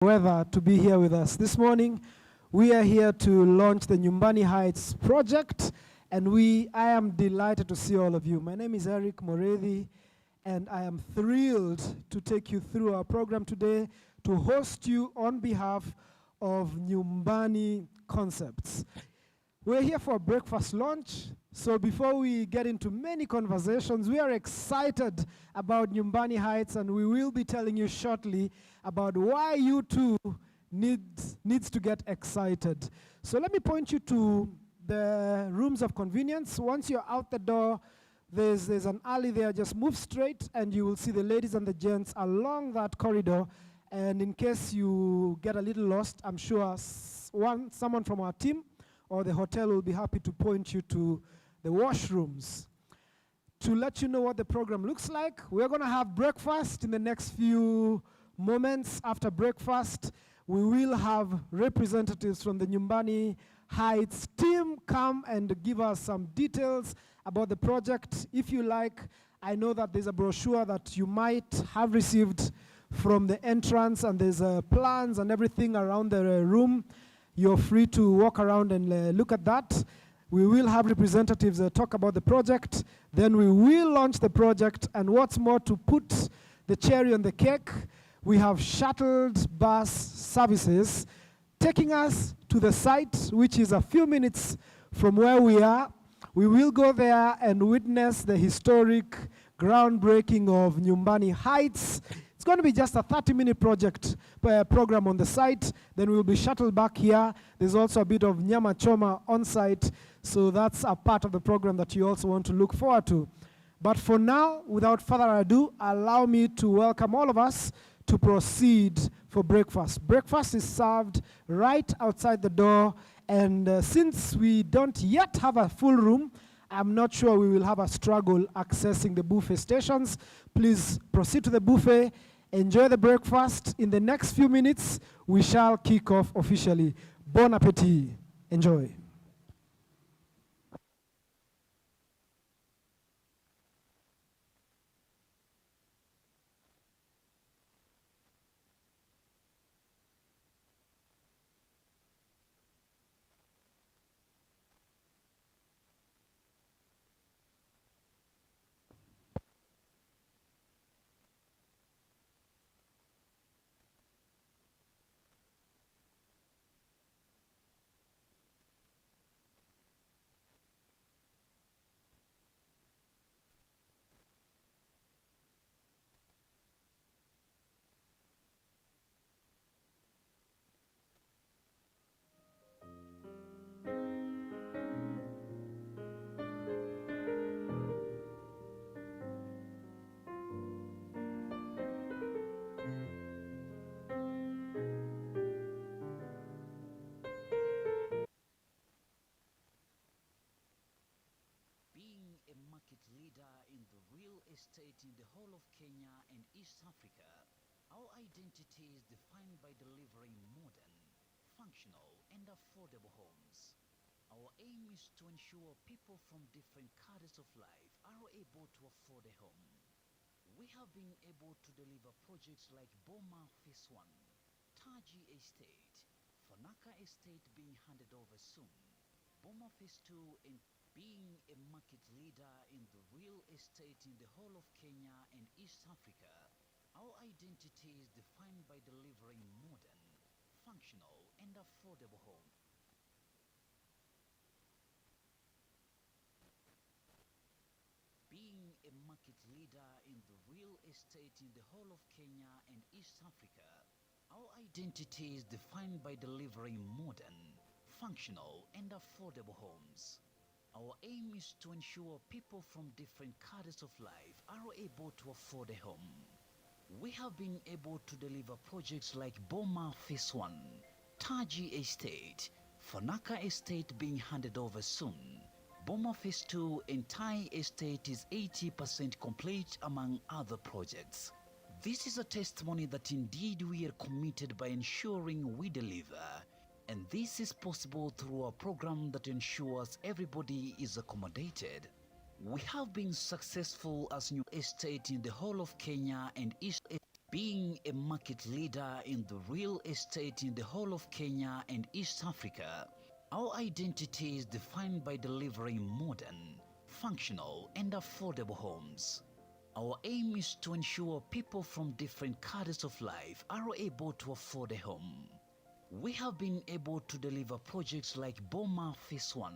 weather to be here with us. This morning, we are here to launch the Nyumbani Heights project, and I am delighted to see all of you. My name is Eric Morethi, and I am thrilled to take you through our program today to host you on behalf of Nyumbani Concepts. We're here for a breakfast launch, so before we get into many conversations, we are excited about Nyumbani Heights, and we will be telling you shortly about why you too needs to get excited. So let me point you to the rooms of convenience. Once you're out the door, there's an alley there. Just move straight, and you will see the ladies and the gents along that corridor. And in case you get a little lost, I'm sure someone from our team or the hotel will be happy to point you to the washrooms. To let you know what the program looks like, we're going to have breakfast in the next few moments. After breakfast, we will have representatives from the Nyumbani Heights team come and give us some details about the project. If you like, I know that there's a brochure that you might have received from the entrance, and there's plans and everything around the room. You're free to walk around and look at that. We will have representatives talk about the project. Then we will launch the project. And what's more, to put the cherry on the cake, we have shuttled bus services taking us to the site, which is a few minutes from where we are. We will go there and witness the historic groundbreaking of Nyumbani Heights. It's going to be just a 30-minute program on the site. Then we'll be shuttled back here. There's also a bit of nyama choma on site. So that's a part of the program that you also want to look forward to. But for now, without further ado, allow me to welcome all of us to proceed for breakfast. Breakfast is served right outside the door. And since we don't yet have a full room, I'm not sure we will have a struggle accessing the buffet stations. Please proceed to the buffet, enjoy the breakfast. In the next few minutes, we shall kick off officially. Bon appetit. Enjoy. Estate in the whole of Kenya and East Africa, our identity is defined by delivering modern, functional, and affordable homes. Our aim is to ensure people from different cadres of life are able to afford a home. We have been able to deliver projects like Boma Phase 1, Taji Estate, Fanaka Estate being handed over soon, Boma Phase 2, and being a market leader in the real estate in the whole of Kenya and East Africa, our identity is defined by delivering modern, functional, and affordable homes. Being a market leader in the real estate in the whole of Kenya and East Africa, our identity is defined by delivering modern, functional, and affordable homes. Our aim is to ensure people from different cadres of life are able to afford a home. We have been able to deliver projects like Boma Phase 1, Taji Estate, Fanaka Estate being handed over soon, Boma Phase 2 and Tai Estate is 80% complete, among other projects. This is a testimony that indeed we are committed by ensuring we deliver. And this is possible through a program that ensures everybody is accommodated. We have been successful as new estate in the whole of Kenya and East Being a market leader in the real estate in the whole of Kenya and East Africa, our identity is defined by delivering modern, functional, and affordable homes. Our aim is to ensure people from different cadres of life are able to afford a home. We have been able to deliver projects like Boma Phase 1,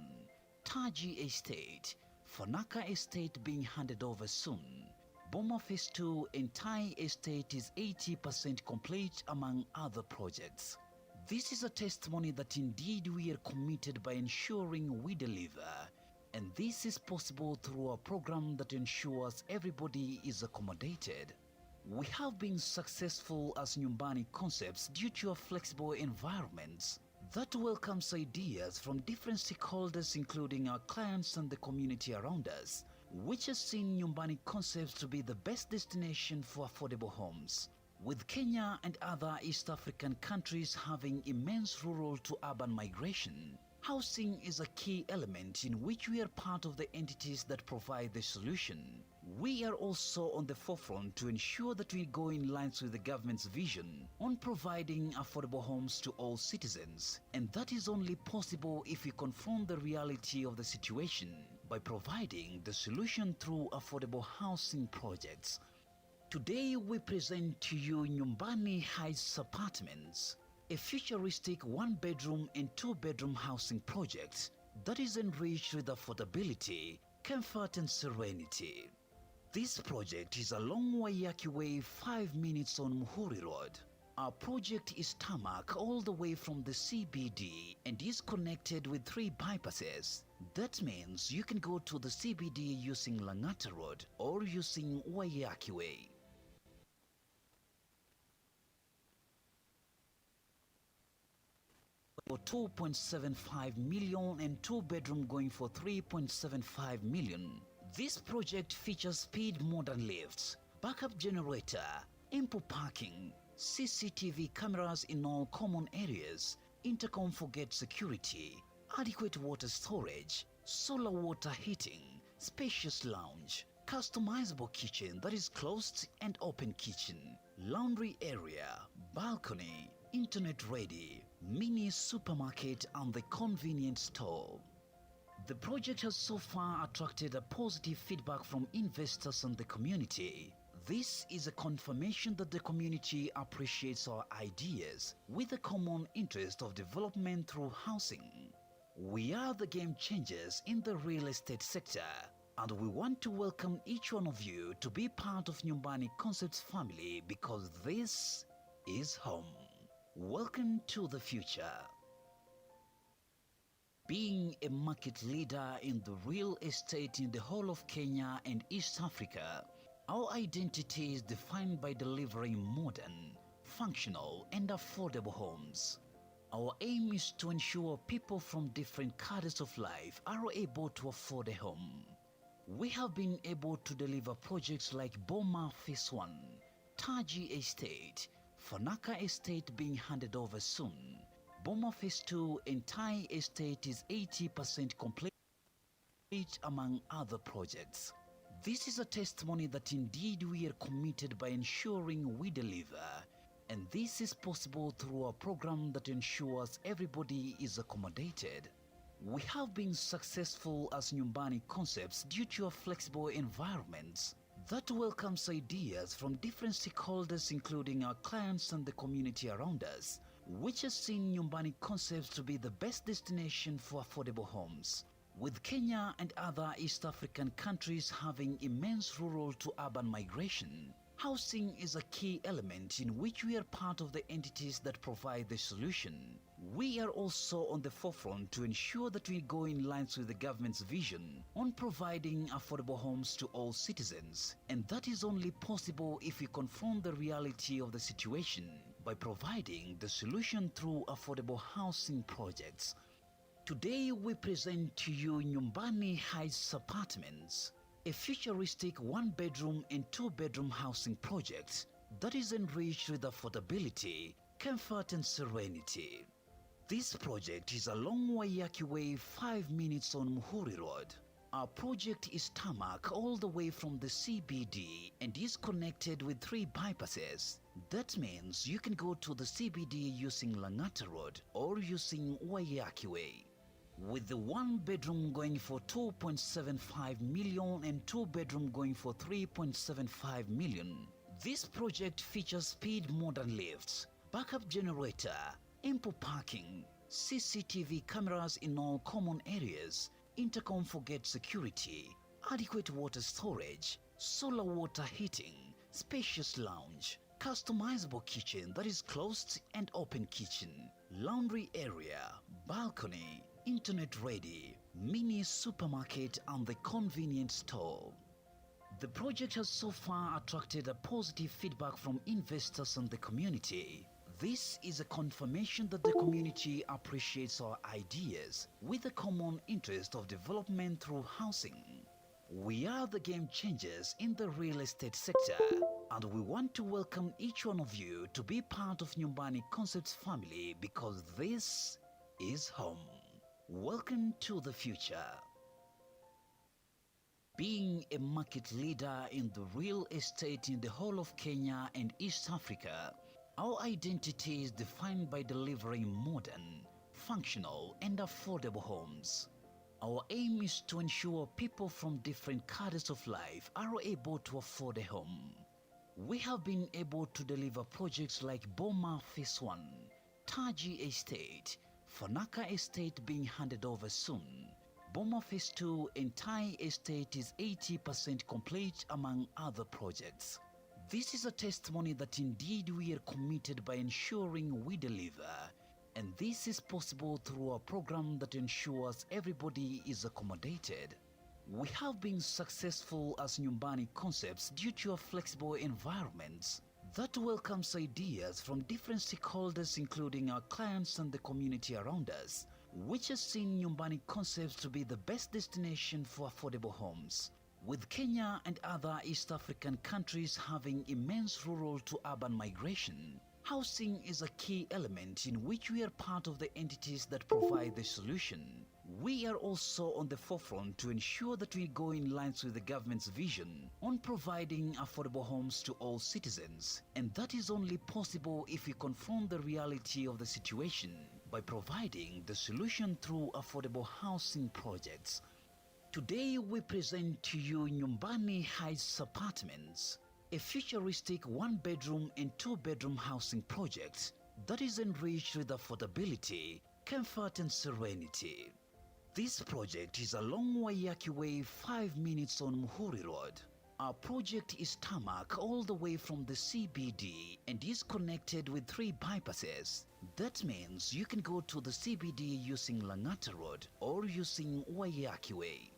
Taji Estate, Fanaka Estate being handed over soon. Boma Phase 2 and Tai Estate is 80% complete, among other projects. This is a testimony that indeed we are committed by ensuring we deliver, and this is possible through a program that ensures everybody is accommodated. We have been successful as Nyumbani Concepts due to a flexible environment that welcomes ideas from different stakeholders, including our clients and the community around us, which has seen Nyumbani Concepts to be the best destination for affordable homes. With Kenya and other East African countries having immense rural to urban migration, housing is a key element in which we are part of the entities that provide the solution. We are also on the forefront to ensure that we go in line with the government's vision on providing affordable homes to all citizens, and that is only possible if we confront the reality of the situation by providing the solution through affordable housing projects. Today we present to you Nyumbani Heights Apartments, a futuristic one-bedroom and two-bedroom housing project that is enriched with affordability, comfort and serenity. This project is along Waiyaki Way, 5 minutes on Muhuri Road. Our project is tarmac all the way from the CBD and is connected with 3 bypasses. That means you can go to the CBD using Langata Road or using Waiyaki Way. For 2.75 million and 2-bedroom going for 3.75 million. This project features speed modern lifts, backup generator, ample parking, CCTV cameras in all common areas, intercom for gate security, adequate water storage, solar water heating, spacious lounge, customizable kitchen that is closed and open kitchen, laundry area, balcony, internet ready, mini supermarket and the convenience store. The project has so far attracted a positive feedback from investors and the community. This is a confirmation that the community appreciates our ideas with a common interest of development through housing. We are the game changers in the real estate sector, and we want to welcome each one of you to be part of Nyumbani Concepts family, because this is home. Welcome to the future. Being a market leader in the real estate in the whole of Kenya and East Africa, our identity is defined by delivering modern, functional, and affordable homes. Our aim is to ensure people from different cadres of life are able to afford a home. We have been able to deliver projects like Boma Phase 1, Taji Estate, Fanaka Estate being handed over soon. Boma Phase 2 and Tai Estate is 80% complete, among other projects. This is a testimony that indeed we are committed by ensuring we deliver, and this is possible through a program that ensures everybody is accommodated. We have been successful as Nyumbani Concepts due to a flexible environment that welcomes ideas from different stakeholders, including our clients and the community around us, which has seen Nyumbani Concepts to be the best destination for affordable homes. With Kenya and other East African countries having immense rural to urban migration, housing is a key element in which we are part of the entities that provide the solution. We are also on the forefront to ensure that we go in line with the government's vision on providing affordable homes to all citizens, and that is only possible if we confront the reality of the situation by providing the solution through affordable housing projects. Today we present to you Nyumbani Heights Apartments, a futuristic one-bedroom and two-bedroom housing project that is enriched with affordability, comfort and serenity. This project is along Waiyaki Way, 5 minutes on Muhuri Road. Our project is tarmac all the way from the CBD and is connected with 3 bypasses. That means you can go to the CBD using Langata Road or using Waiyaki Way. With the 1-bedroom going for 2.75 million and 2-bedroom going for 3.75 million, this project features speed modern lifts, backup generator, ample parking, CCTV cameras in all common areas, intercom for gate security, adequate water storage, solar water heating, spacious lounge, customizable kitchen that is closed and open kitchen, laundry area, balcony, internet ready, mini supermarket and the convenience store. The project has so far attracted a positive feedback from investors and the community. This is a confirmation that the community appreciates our ideas with a common interest of development through housing. We are the game changers in the real estate sector, and we want to welcome each one of you to be part of Nyumbani Concepts family because this is home. Welcome to the future. Being a market leader in the real estate in the whole of Kenya and East Africa, our identity is defined by delivering modern, functional, and affordable homes. Our aim is to ensure people from different cadres of life are able to afford a home. We have been able to deliver projects like Boma Phase 1, Taji Estate, Fanaka Estate being handed over soon. Boma Phase 2 and Tai Estate is 80% complete among other projects. This is a testimony that indeed we are committed by ensuring we deliver, and this is possible through a program that ensures everybody is accommodated. We have been successful as Nyumbani Concepts due to a flexible environment that welcomes ideas from different stakeholders including our clients and the community around us, which has seen Nyumbani Concepts to be the best destination for affordable homes. With Kenya and other East African countries having immense rural to urban migration, housing is a key element in which we are part of the entities that provide the solution. We are also on the forefront to ensure that we go in line with the government's vision on providing affordable homes to all citizens, and that is only possible if we confront the reality of the situation by providing the solution through affordable housing projects. Today we present to you Nyumbani Heights Apartments, a futuristic 1-bedroom and 2-bedroom housing project that is enriched with affordability, comfort and serenity. This project is along Waiyaki Way, 5 minutes on Muhuri Road. Our project is tarmac all the way from the CBD and is connected with 3 bypasses. That means you can go to the CBD using Langata Road or using Waiyaki Way.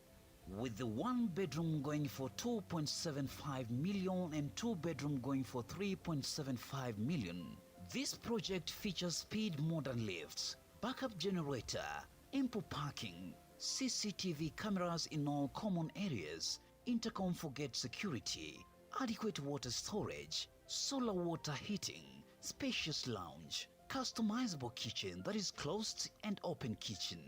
With the 1-bedroom going for 2.75 million and 2-bedroom going for 3.75 million, this project features speed modern lifts, backup generator, ample parking, CCTV cameras in all common areas, intercom for gate security, adequate water storage, solar water heating, spacious lounge, customizable kitchen that is closed and open kitchen,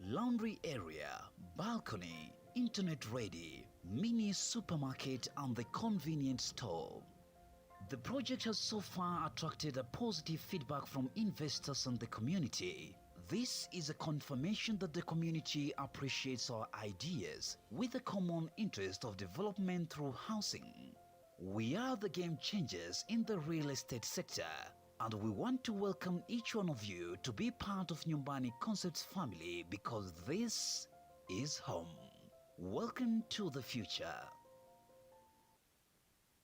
laundry area, balcony, internet ready, mini supermarket and the convenience store. The project has so far attracted a positive feedback from investors and the community. This is a confirmation that the community appreciates our ideas with a common interest of development through housing. We are the game changers in the real estate sector, and we want to welcome each one of you to be part of Nyumbani Concepts family because this is home. Welcome to the future.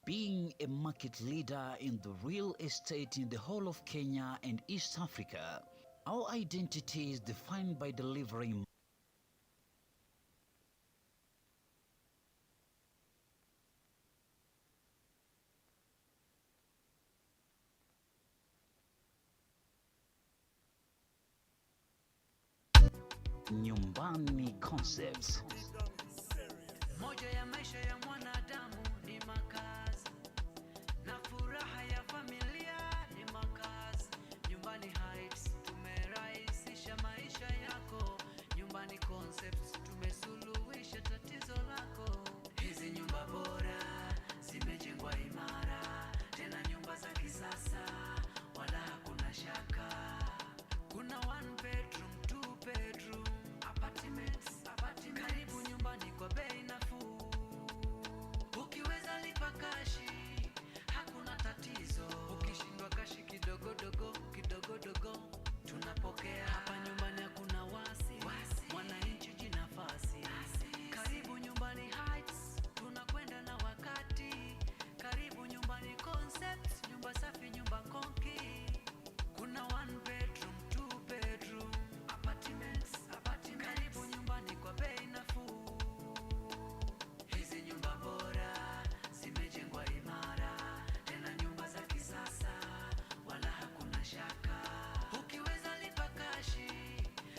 Being a market leader in the real estate in the whole of Kenya and East Africa, our identity is defined by delivering Nyumbani Concepts. Moja ya maisha ya mwanadamu ni makazi, na furaha ya familia ni makazi. Nyumbani Heights tumerahisisha maisha yako. Nyumbani Concepts tumesuluhisha tatizo lako. Hizi nyumba bora zimejengwa imara, tena nyumba za kisasa. hakuna shaka. Kuna 1 bedroom, 2 bedroom, apartments. Karibu nyumbani kwa bei nafuu. Ukiweza lipa kashi, hakuna tatizo. Ukishindwa kashi kidogo dogo, tunapokea. Hapa nyumbani hakuna wasi, wananchi jinafasi. Karibu Nyumbani Heights, tunakwenda na wakati. Karibu Nyumbani Concept, nyumba safi, nyumba konki. Kuna 1 bedroom, 2 bedroom, apartments. Karibu nyumbani kwa bei nafuu. Hizi nyumba bora zimejengwa imara, tena nyumba za kisasa, wala hakuna shaka. Ukiweza lipa kashi,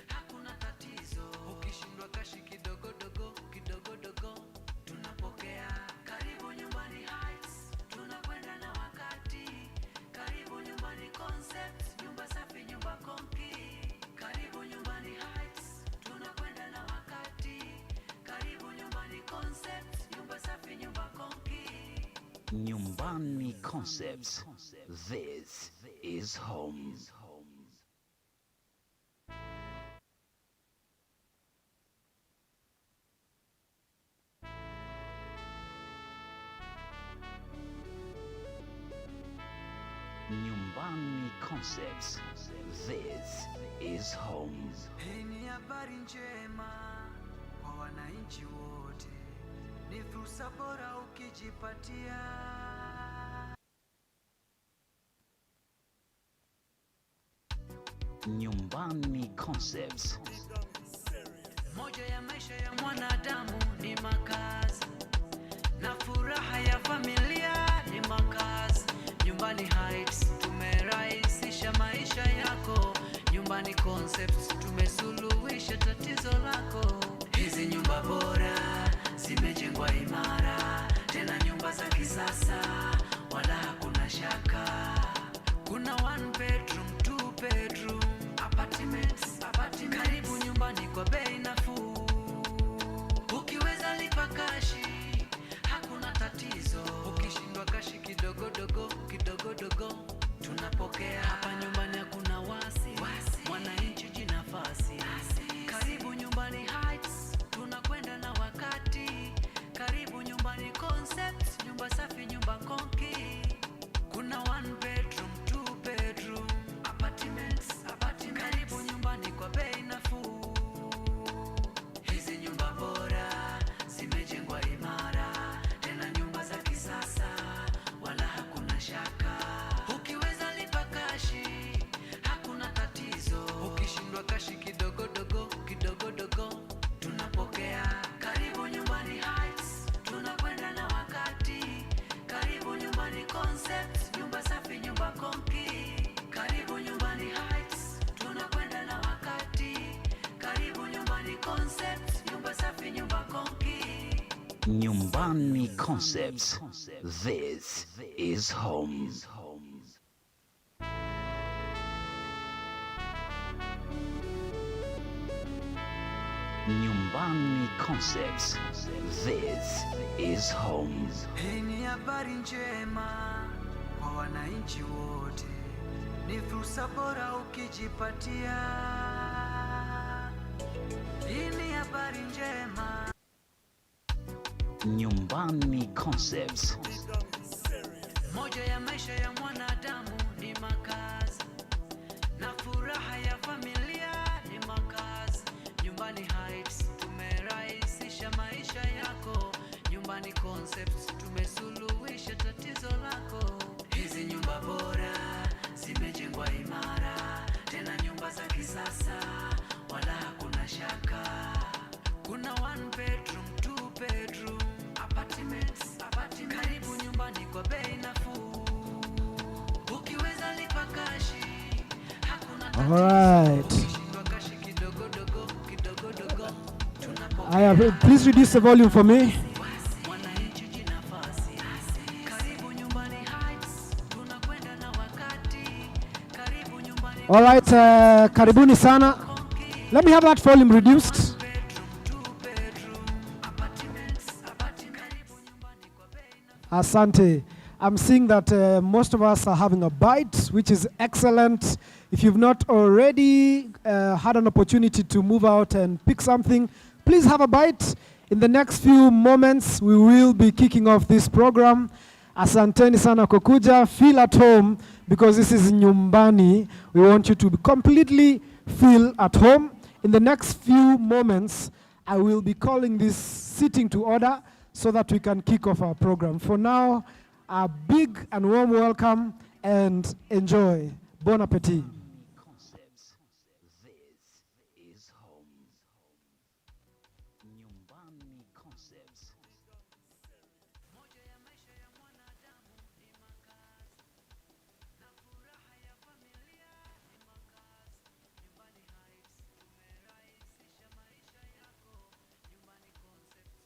hakuna tatizo. Ukishindwa kashi kidogo dogo, tunapokea. Karibu Nyumbani Heights, tunakwenda na wakati. Karibu Nyumbani Concept, nyumba safi, nyumba konki. Karibu Nyumbani Heights, tunakwenda na wakati. Karibu Nyumbani Concept, nyumba safi, nyumba konki. Nyumbani Concepts. This is home. Nyumbani Concepts. This is home. Hii ni habari njema kwa wananchi wote, ni fursa bora ukijipatia. Nyumbani Concepts. Moja ya maisha ya mwanadamu ni makazi, na furaha ya familia ni makazi. Nyumbani Heights tumerahisisha maisha yako. Nyumbani Concepts tumesuluhisha tatizo lako. Hizi nyumba bora zimejengwa imara, tena nyumba za kisasa, wala hakuna shaka. Kuna 1 bedroom, 2 bedroom, apartments. Karibu nyumbani kwa bei nafuu. Ukiweza lipa kashi, hakuna tatizo. Ukishindwa kashi kidogo dogo, tunapokea. Hapa nyumbani hakuna wasi, wananchi jinafasi. Karibu Nyumbani Heights, tunakwenda na wakati. Karibu Nyumbani Concept, nyumba safi, nyumba konki. Kuna 1 bedroom, 2 bedroom, apartments. Karibu nyumbani kwa bei nafuu. Hizi nyumba bora zimejengwa imara, tena nyumba za kisasa, wala hakuna shaka. Ukiweza lipa kashi, hakuna tatizo. Ukishindwa kashi kidogo dogo, tunapokea. Karibu Nyumbani Heights, tunakwenda na wakati. Karibu Nyumbani Concept, nyumba safi, nyumba konki. Karibu Nyumbani Heights, tunakwenda na wakati. Karibu Nyumbani Concept, nyumba safi, nyumba konki. Nyumbani Concepts. This is home. Nyumbani Concepts. This is home. Hii ni habari njema kwa wananchi wote, ni fursa bora ukijipatia. Hii ni habari njema. Nyumbani Concepts. Moja ya maisha ya mwanadamu ni makazi, na furaha ya familia ni makazi. Nyumbani Heights tumerahisisha maisha yako. Nyumbani Concepts tumesuluhisha tatizo lako. Hizi nyumba bora zimejengwa imara, tena nyumba za kisasa, wala hakuna shaka. Kuna 1 bedroom, 2 bedroom, apartments. Karibu nyumbani kwa bei nafuu. Ukiweza lipa kashi, hakuna tatizo. Alright. Ukishindwa kashi kidogo dogo, tunapokea. Please reduce the volume for me. Wananchi jinafasi. Karibu Nyumbani Heights, tunakwenda na wakati. Karibu Nyumbani Alright, karibuni sana. Let me have that volume reduced. bedroom, 2 bedroom, apartments. Karibu nyumbani kwa bei nafuu. Asante. I'm seeing that most of us are having a bite, which is excellent. If you've not already had an opportunity to move out and pick something, please have a bite. In the next few moments, we will be kicking off this program. Asanteni sana kukuja. Feel at home because this is Nyumbani. We want you to completely feel at home. In the next few moments, I will be calling this sitting to order so that we can kick off our program. For now, a big and warm welcome and enjoy. Bon appetit. Concepts. This is home. Nyumbani Concepts. Moja ya maisha ya mwanadamu ni makazi, na furaha ya familia ni makazi. Nyumbani Heights tumerahisisha maisha yako. Nyumbani Concepts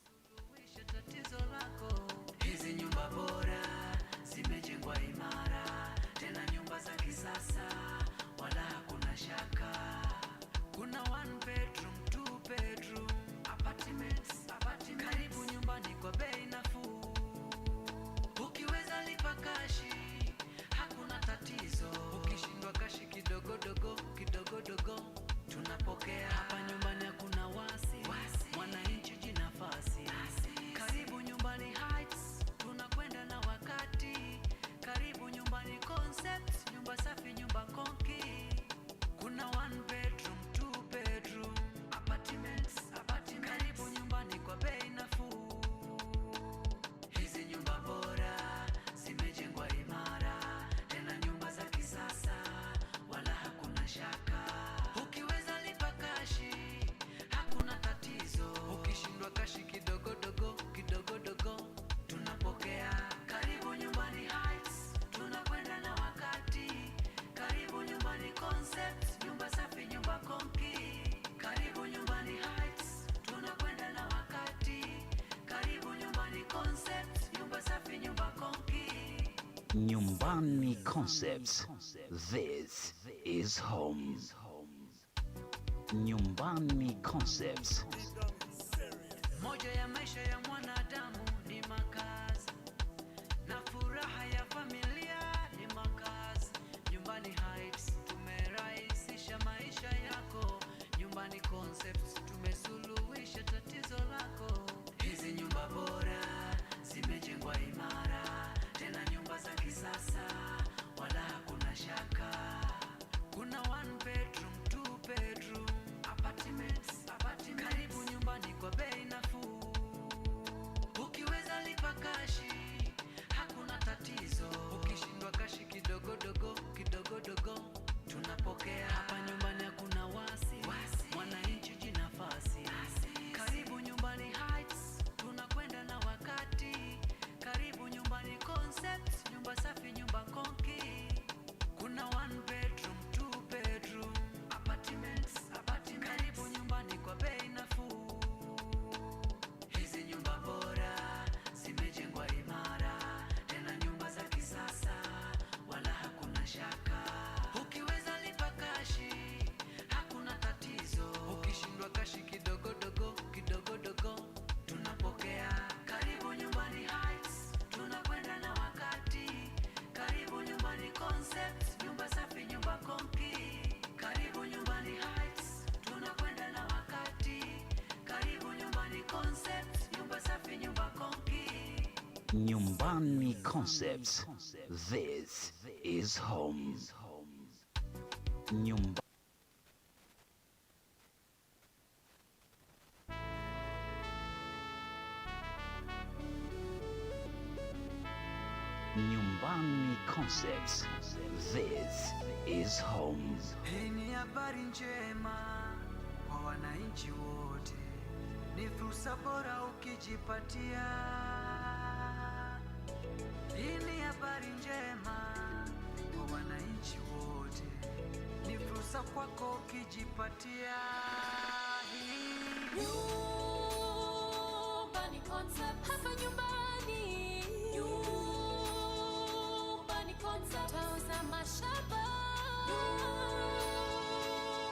tumesuluhisha tatizo lako. Hizi nyumba bora zimejengwa imara, tena nyumba za kisasa, wala hakuna shaka. Kuna one bedroom, two bedroom, apartments. Karibu nyumbani kwa bei nafuu. Ukiweza lipa kashi, hakuna tatizo. Ukishindwa kashi kidogo dogo, tunapokea. Hapa nyumbani hakuna wasi, mwananchi jinafasi. Karibu Nyumbani Heights, tunakwenda na wakati. Karibu Nyumbani Concepts, nyumba safi, nyumba konki. Kuna one bedroom, two bedroom, apartments. Karibu nyumbani kwa bei nafuu. Hizi nyumba bora zimejengwa imara, tena nyumba za kisasa, wala hakuna shaka. Ukiweza lipa kashi, hakuna tatizo. Ukishindwa kashi kidogo dogo, tunapokea. Karibu Nyumbani Heights, tunakwenda na wakati. Karibu Nyumbani Concepts, nyumba safi, nyumba konki. Karibu Nyumbani Heights, tunakwenda na wakati. Karibu Nyumbani Concepts, nyumba safi, nyumba konki. Nyumbani Concepts. This is home. Nyumbani Concepts. Moja ya maisha ya mwanadamu ni makazi, na furaha ya familia ni makazi. Nyumbani Heights tumerahisisha maisha yako. Nyumbani Concepts tumesuluhisha tatizo lako. Hizi nyumba bora zimejengwa imara, tena nyumba za kisasa, wala hakuna shaka. Kuna one bedroom, two bedroom, apartments. Karibu nyumbani kwa bei nafuu. Ukiweza lipa kashi, hakuna tatizo. Ukishindwa kashi kidogo dogo, tunapokea. Hapa nyumbani hakuna wasi, mwananchi jinafasi. Karibu Nyumbani Heights, tunakwenda na wakati. Karibu Nyumbani Concepts, nyumba safi, nyumba konki. Kuna one bedroom, two bedroom, apartments. Karibu nyumbani kwa bei nafuu. Hizi nyumba bora zimejengwa imara, tena nyumba za kisasa, wala hakuna shaka. Ukiweza lipa kashi, hakuna tatizo. Ukishindwa kashi kidogo dogo, tunapokea. Karibu Nyumbani Heights, tunakwenda na wakati. Karibu Nyumbani Concepts, nyumba safi, nyumba konki. Karibu Nyumbani Heights, tunakwenda na wakati. Karibu Nyumbani Concepts, nyumba safi, nyumba konki. Nyumbani Concepts. This is home. Nyumbani Concepts. This is home. Hii ni habari njema kwa wananchi wote, ni fursa bora ukijipatia. Hii ni habari njema kwa wananchi wote, ni fursa kwako ukijipatia. Nyumbani Concept, hapa nyumbani. Nyumbani Concept, twauza mashamba.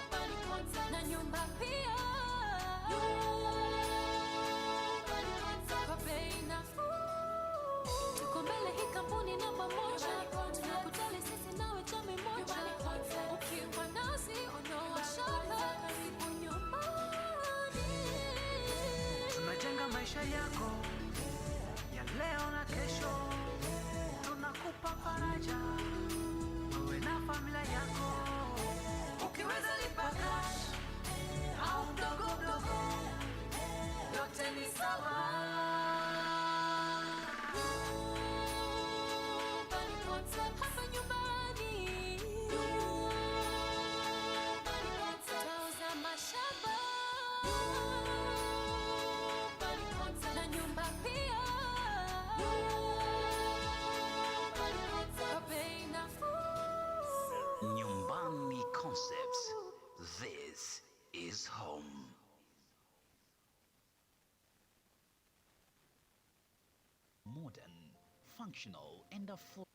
Nyumbani Concept, na nyumba pia. Nyumbani Concept, kwa bei nafuu. Tuko mbele hii kampuni namba moja. Tunakutana sisi nawe chama moja. Ukiwa nasi ondoa shaka, karibu nyumbani. Tunajenga maisha yako ya leo na kesho, tunakupa faraja wewe na familia yako. Ukiweza lipa cash au mdogo mdogo, yote ni sawa. Nyumbani concept hapa nyumbani. Nyumbani concept tauza mashamba. Nyumbani concept na nyumba pia. Nyumbani concept bei nafuu. Nyumbani Concepts. This is home. Modern, functional, and affordable.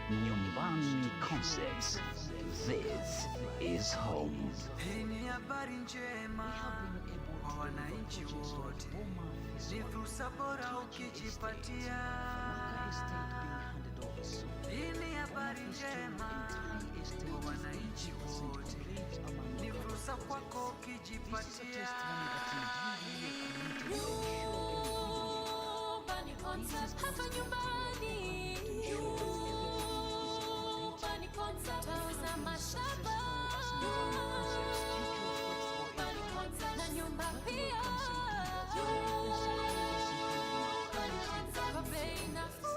Nyumbani Concepts. This is home. Hii ni habari njema kwa wananchi wote, ni fursa bora ukijipatia. Hii ni habari njema kwa wananchi wote, ni fursa kwako ukijipatia. Nyumbani concept hapa nyumbani. Nyumbani concept tauza mashamba. Nyumbani concept na nyumba pia. Nyumbani concept kwa bei nafuu.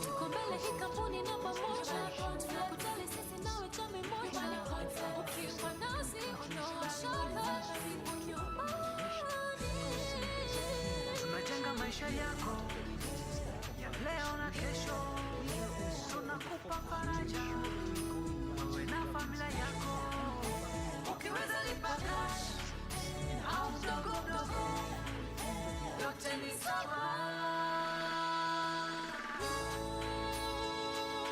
Tuko mbele hii kampuni namba moja. Tunakutana sisi nawe chama moja. Ukiwa nasi ondoa shaka, karibu nyumbani. Tunajenga maisha yako ya leo na kesho, tunakupa faraja wewe na familia yako. Ukiweza lipa cash au mdogo mdogo, yote ni sawa.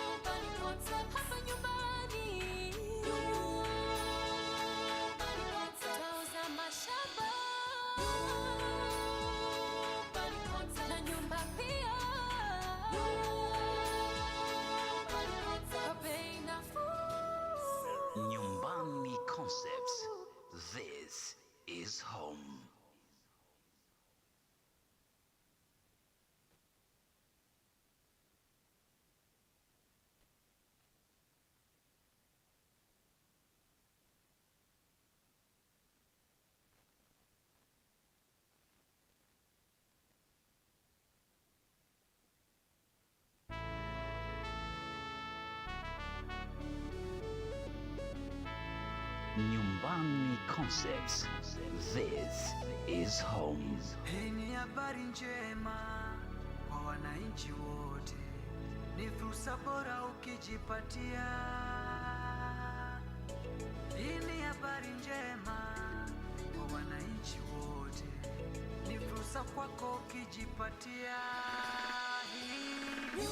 Nyumbani concept hapa nyumbani. Nyumbani concept tauza mashamba. Nyumbani concept na nyumba pia. Nyumbani concept kwa bei nafuu. Nyumbani Concepts. This is home. Nyumbani Concepts. This is home. Hii ni habari njema kwa wananchi wote, ni fursa bora ukijipatia. Hii ni habari njema kwa wananchi wote, ni fursa kwako ukijipatia. Nyumbani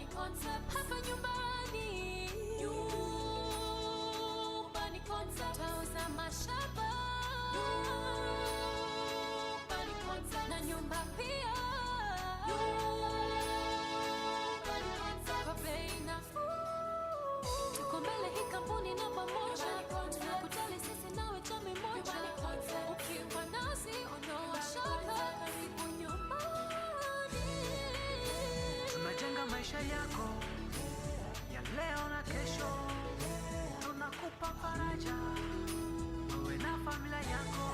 concept hapa nyumbani. Nyumbani concept tauza mashamba. Nyumbani concept na nyumba pia. Nyumbani concept kwa bei nafuu. Tuko mbele hii kampuni namba moja. Tunakutana sisi nawe chama moja. Ukiwa nasi ondoa shaka, karibu nyumbani. Tunajenga maisha yako ya leo na kesho, tunakupa faraja wewe na familia yako.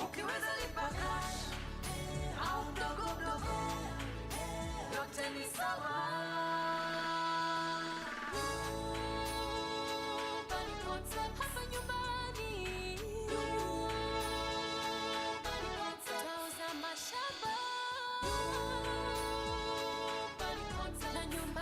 Ukiweza lipa cash au mdogo mdogo, yote ni sawa. Nyumbani concept hapa nyumbani. Nyumbani concept tauza mashamba. Nyumbani concept na nyumba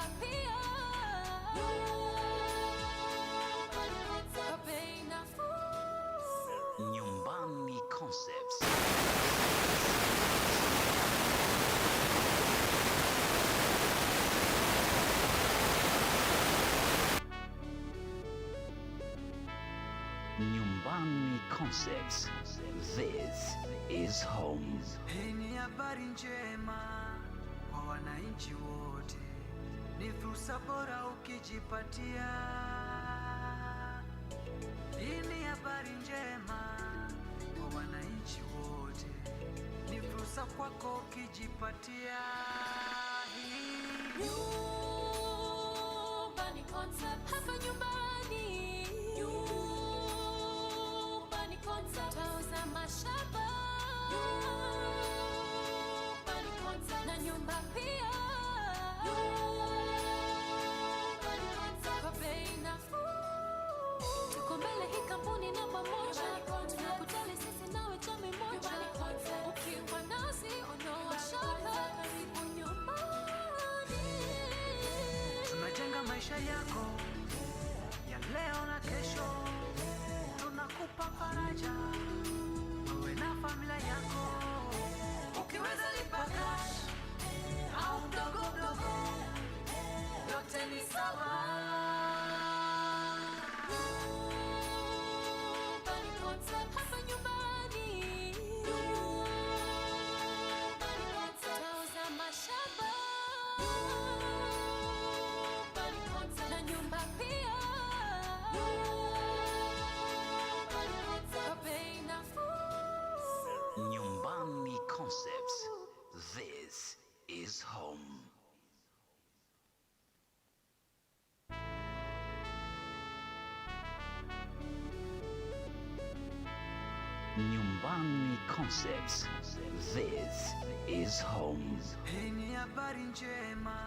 Nyumbani Concepts. This is home. Hii ni habari njema kwa wananchi wote, ni fursa bora ukijipatia. Hii ni habari njema kwa wananchi wote, ni fursa kwako ukijipatia. Nyumbani Concept, hapa nyumbani. Nyumbani Concept, tauza mashamba. Nyumbani Concept, na nyumba pia. Nyumbani Concept, kwa bei nafuu. Tuko mbele hii kampuni namba moja. Tunakutali sisi nawe chami moja. Ukiwa nasi ondoa shaka, karibu nyumbani. Tunajenga maisha yako ya leo na kesho, tunakupa faraja wewe na familia yako. Ukiweza lipa cash au mdogo mdogo, yote ni sawa. Nyumbani Concept, hapa nyumbani. Nyumbani Concept, tauza mashamba. Nyumbani Concept, na nyumba pia. Nyumbani Concept, kwa bei nafuu. Nyumbani Concepts. This is home. Nyumbani Concepts. This is home. Hii ni habari njema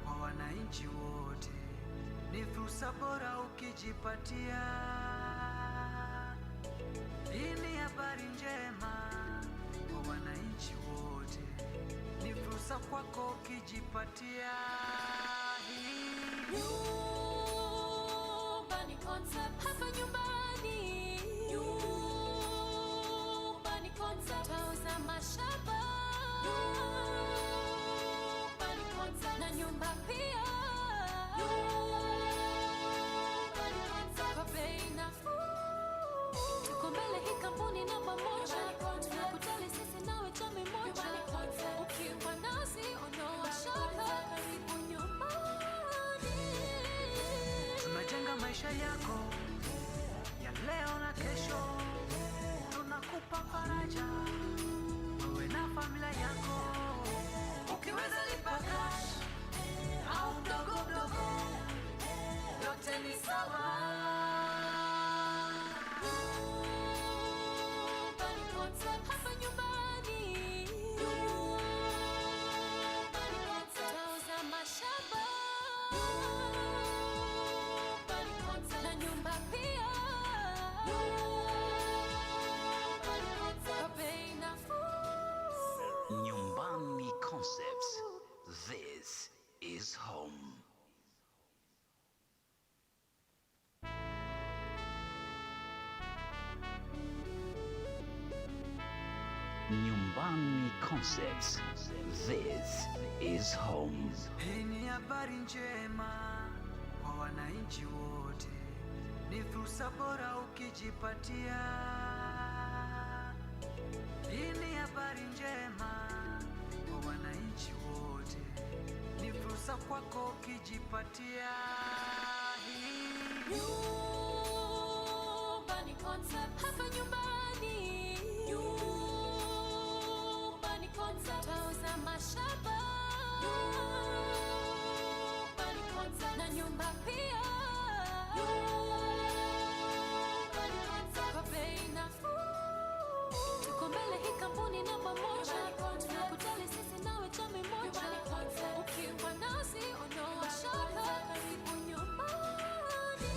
kwa wananchi wote, ni fursa bora ukijipatia. Hii ni habari njema kwa wananchi wote, ni fursa kwako ukijipatia. Nyumbani Concept, hapa nyumbani. Nyumbani Concept, tauza mashamba. Nyumbani Concept, na nyumba pia. Nyumbani Concept, kwa bei nafuu. Tuko mbele hii kampuni namba moja. Tunakutali sisi nawe chami moja. Ukiwa nasi ondoa shaka, karibu nyumbani. Tunajenga maisha yako ya leo na kesho, tunakupa faraja wewe na familia yako. Ukiweza lipa cash au mdogo mdogo, yote ni sawa. Nyumbani Concept, hapa nyumbani. Nyumbani Concept, tauza mashamba. Nyumbani Concept, na nyumba pia. Nyumbani Concept, kwa bei nafuu. Nyumbani Concepts. This is home. Nyumbani Concepts. This is home. Hii ni habari njema kwa wananchi wote, ni fursa bora ukijipatia. Hii ni habari njema kwa wananchi wote, ni fursa kwako ukijipatia. Nyumbani Concept, hapa nyumbani. Nyumbani Concept, tauza mashamba. Nyumbani Concept, na nyumba pia. Nyumbani Concept, kwa bei nafuu. Tuko mbele hii kampuni namba moja. Tunakutali sisi nawe chami moja. Ukiwa nasi ondoa shaka, karibu nyumbani.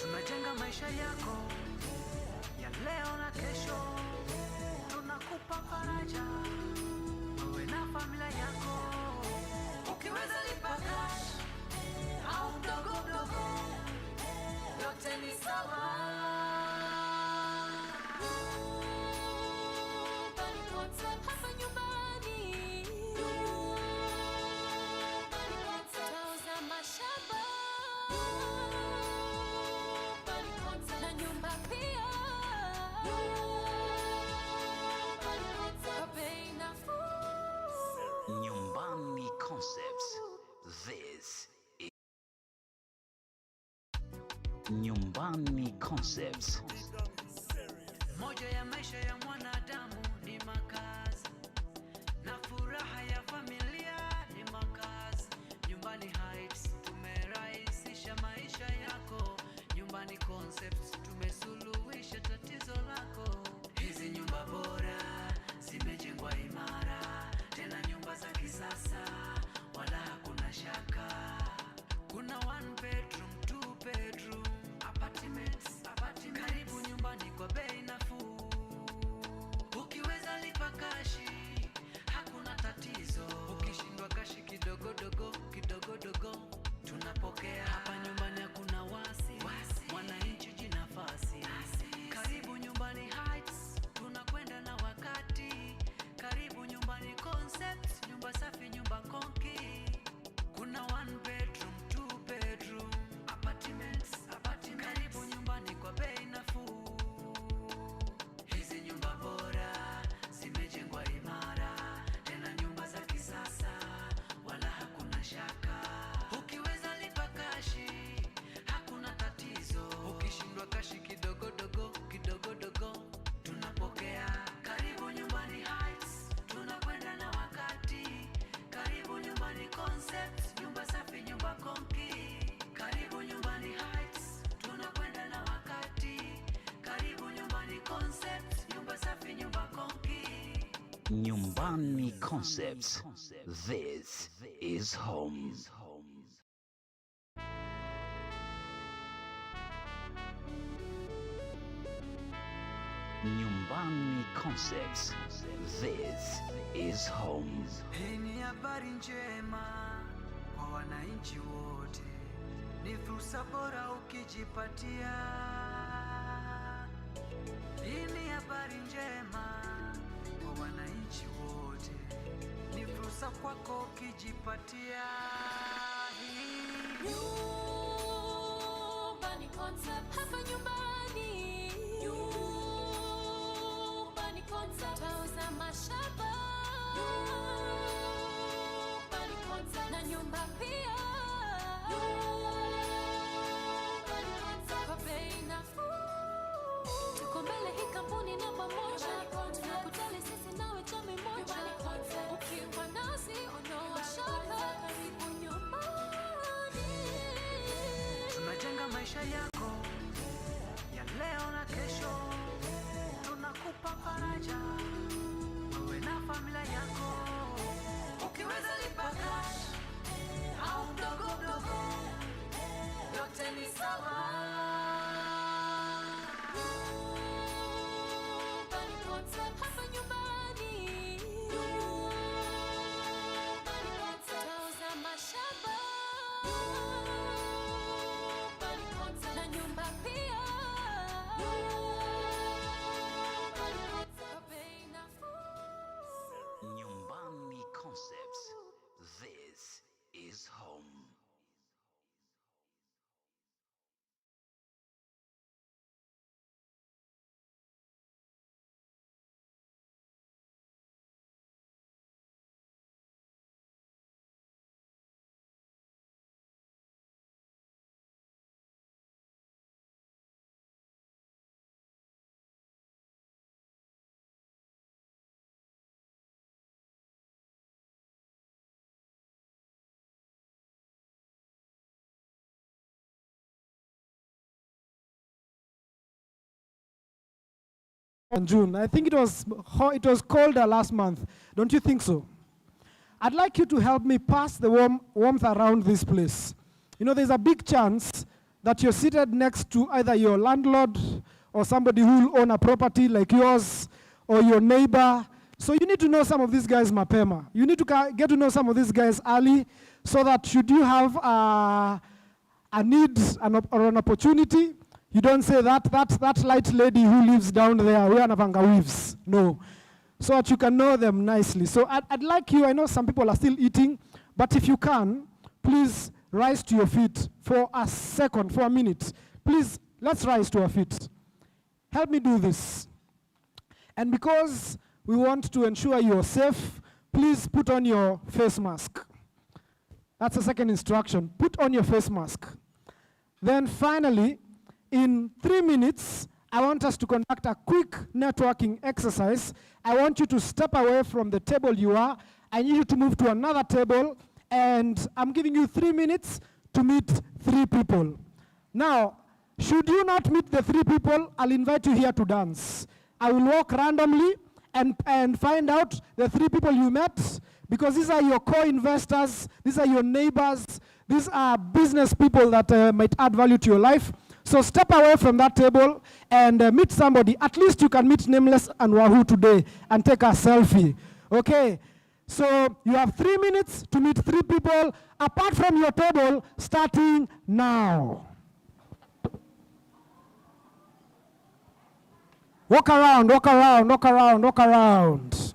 Tunajenga maisha yako ya leo na kesho, tunakupa faraja wewe na familia yako. Ukiweza lipa cash au mdogo mdogo, yote ni sawa. Nyumbani Concept, hapa nyumbani. Nyumbani Concept, tauza mashamba. Nyumbani Concept, Nyumbani Concepts. Moja ya maisha ya mwanadamu ni makazi, na furaha ya familia ni makazi. Nyumbani Heights tumerahisisha maisha yako. Nyumbani Concepts tumesuluhisha tatizo lako. Hizi nyumba bora zimejengwa imara, tena nyumba za kisasa, wala hakuna shaka. Kuna 1 bedroom, 2 bedroom, apartments. Karibu nyumbani kwa bei nafuu. Ukiweza lipa kashi, hakuna tatizo. Ukishindwa kashi kidogo dogo, tunapokea. Hapa nyumbani hakuna wasi, mwananchi jinafasi. Karibu Nyumbani Heights, tunakwenda na wakati. Karibu Nyumbani Concepts, nyumba safi, nyumba konki. Kuna 1 bedroom, 2 bedroom, apartments. Karibu nyumbani kwa bei nafuu. Hizi nyumba bora zimejengwa imara, tena nyumba za kisasa, wala hakuna shaka. Ukiweza lipa kashi, hakuna tatizo. Ukishindwa kashi kidogo dogo, tunapokea. Karibu Nyumbani Heights, tunakwenda na wakati. Karibu Nyumbani Concepts, nyumba safi, nyumba konki. Karibu Nyumbani Heights, tunakwenda na wakati. Karibu Nyumbani Concepts, nyumba safi, nyumba konki. Nyumbani Concepts. This is home. Nyumbani Concepts. This is home. Hii ni habari njema kwa wananchi wote, ni fursa bora ukijipatia. Hii ni habari njema kwa wananchi wote, ni fursa kwako ukijipatia. Nyumbani Concept, hapa nyumbani. Nyumbani Concept, twauza mashamba. Nyumbani Concept, na nyumba pia. Nyumbani Concept, kwa bei nafuu. Tuko mbele hii kampuni namba moja. Tunakutali sisi nawe chami moja. Ukiwa nasi ondoa shaka. Karibu nyumbani. Tunajenga maisha yako ya leo na kesho, tunakupa faraja wewe na familia yako. Ukiweza lipa cash au mdogo, yote ni sawa. Nyumbani Concept, hapa nyumbani. Nyumbani Concept, twauza mashamba. Nyumbani Concept, na nyumba pia. Nyumbani Concept, kwa bei nafuu. Nyumbani Concepts. This is home. In June. I think it was colder last month. Don't you think so? I'd like you to help me pass the warmth around this place. You know, there's a big chance that you're seated next to either your landlord or somebody who will own a property like yours or your neighbor. So you need to know some of these guys mapema. You need to get to know some of these guys early so that should you have a need or an opportunity, you don't say that light lady who lives down there, where Navanga weaves. No. So that you can know them nicely. So I'd like you, I know some people are still eating, but if you can, please rise to your feet for a second, for a minute. Please, let's rise to our feet. Help me do this. And because we want to ensure you're safe, please put on your face mask. That's the second instruction. Put on your face mask. Then finally, In 3 minutes, I want us to conduct a quick networking exercise. I want you to step away from the table you are. I need you to move to another table, and I'm giving you 3 minutes to meet 3 people. Now, should you not meet the 3 people, I'll invite you here to dance. I will walk randomly and find out the 3 people you met, because these are your co-investors, these are your neighbors, these are business people that might add value to your life. So step away from that table and meet somebody. At least you can meet Nameless and Wahoo today and take a selfie. Okay? So you have 3 minutes to meet 3 people apart from your table, starting now. Walk around, walk around, walk around, walk around.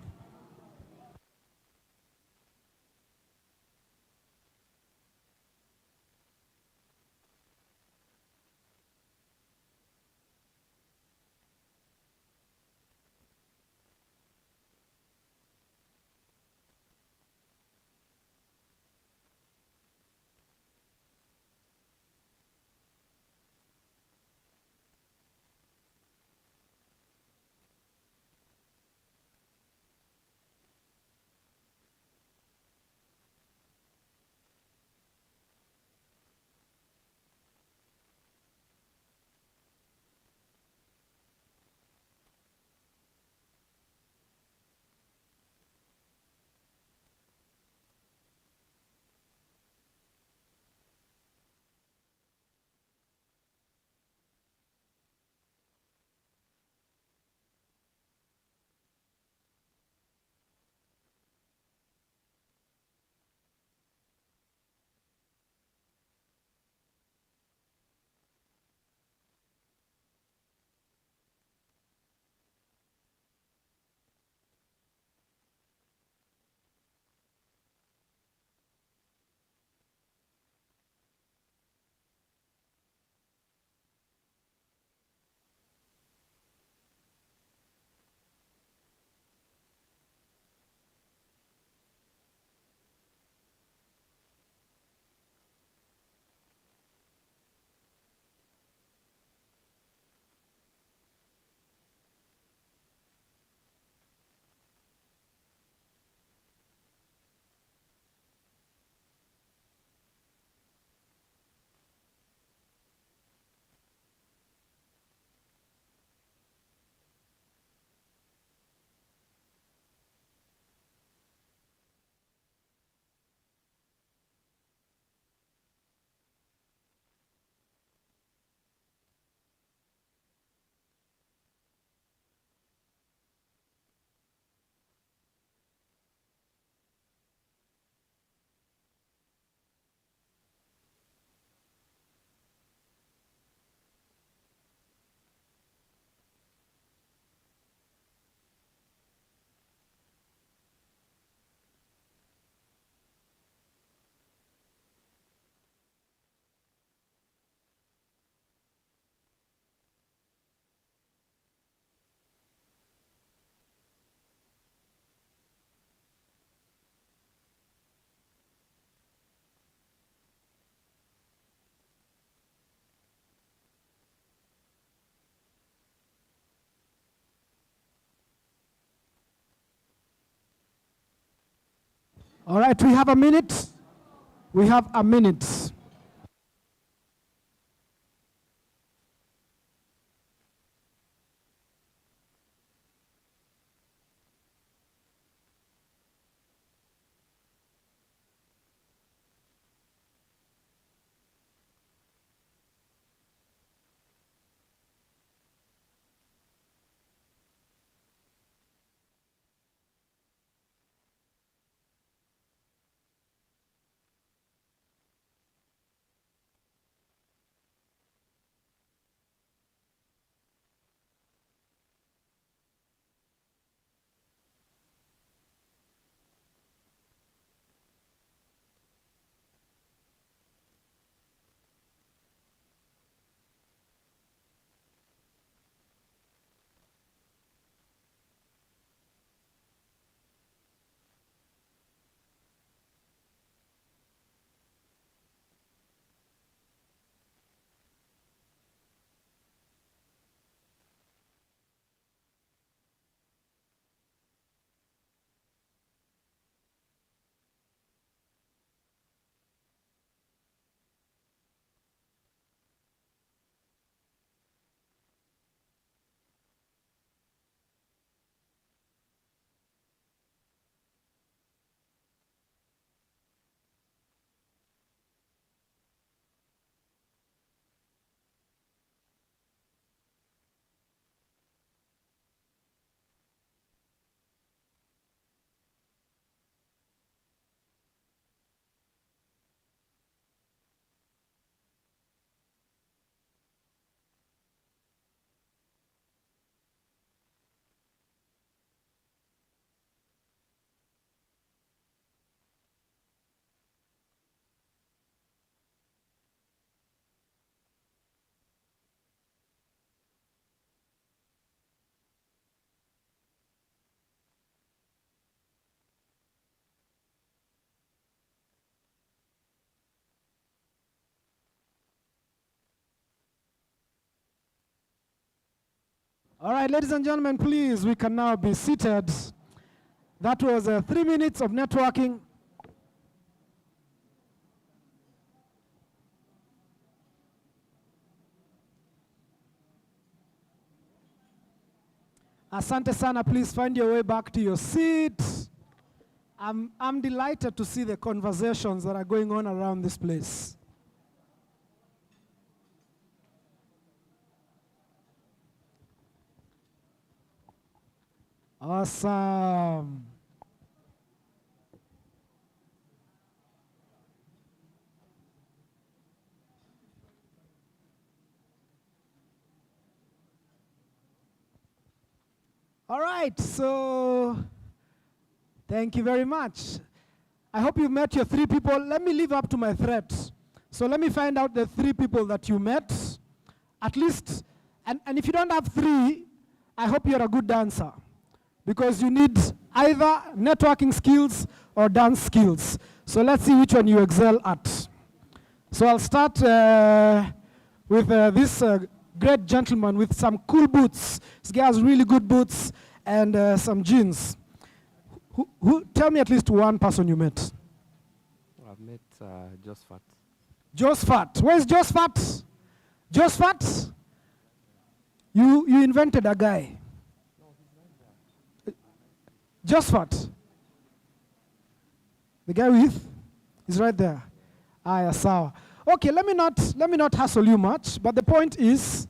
All right, we have a minute. We have a minute. All right, ladies and gentlemen, please, we can now be seated. That was 3 minutes of networking. Asante sana, please find your way back to your seat. I'm delighted to see the conversations that are going on around this place. Awesome. All right, so thank you very much. I hope you met your 3 people. Let me live up to my threat. So let me find out the 3 people that you met, at least. And if you don't have 3, I hope you're a good dancer, because you need either networking skills or dance skills. So let's see which one you excel at. So I'll start with this great gentleman with some cool boots. This guy has really good boots and some jeans. Tell me at least one person you met. I've met Josephat. Josephat. Where's Josephat? Josephat? You invented a guy. Josephat. The guy with? He's right there. Yeah, sawa. Okay, let me not hassle you much, but the point is,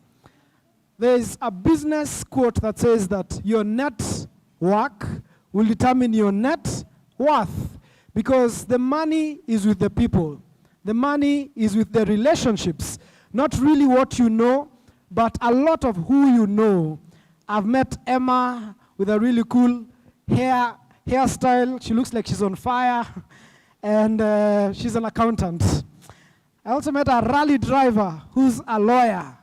there is a business quote that says that your net work will determine your net worth, because the money is with the people. The money is with the relationships, not really what you know, but a lot of who you know. I've met Emma with a really cool hairstyle. She looks like she's on fire, and she's an accountant. I also met a rally driver who's a lawyer.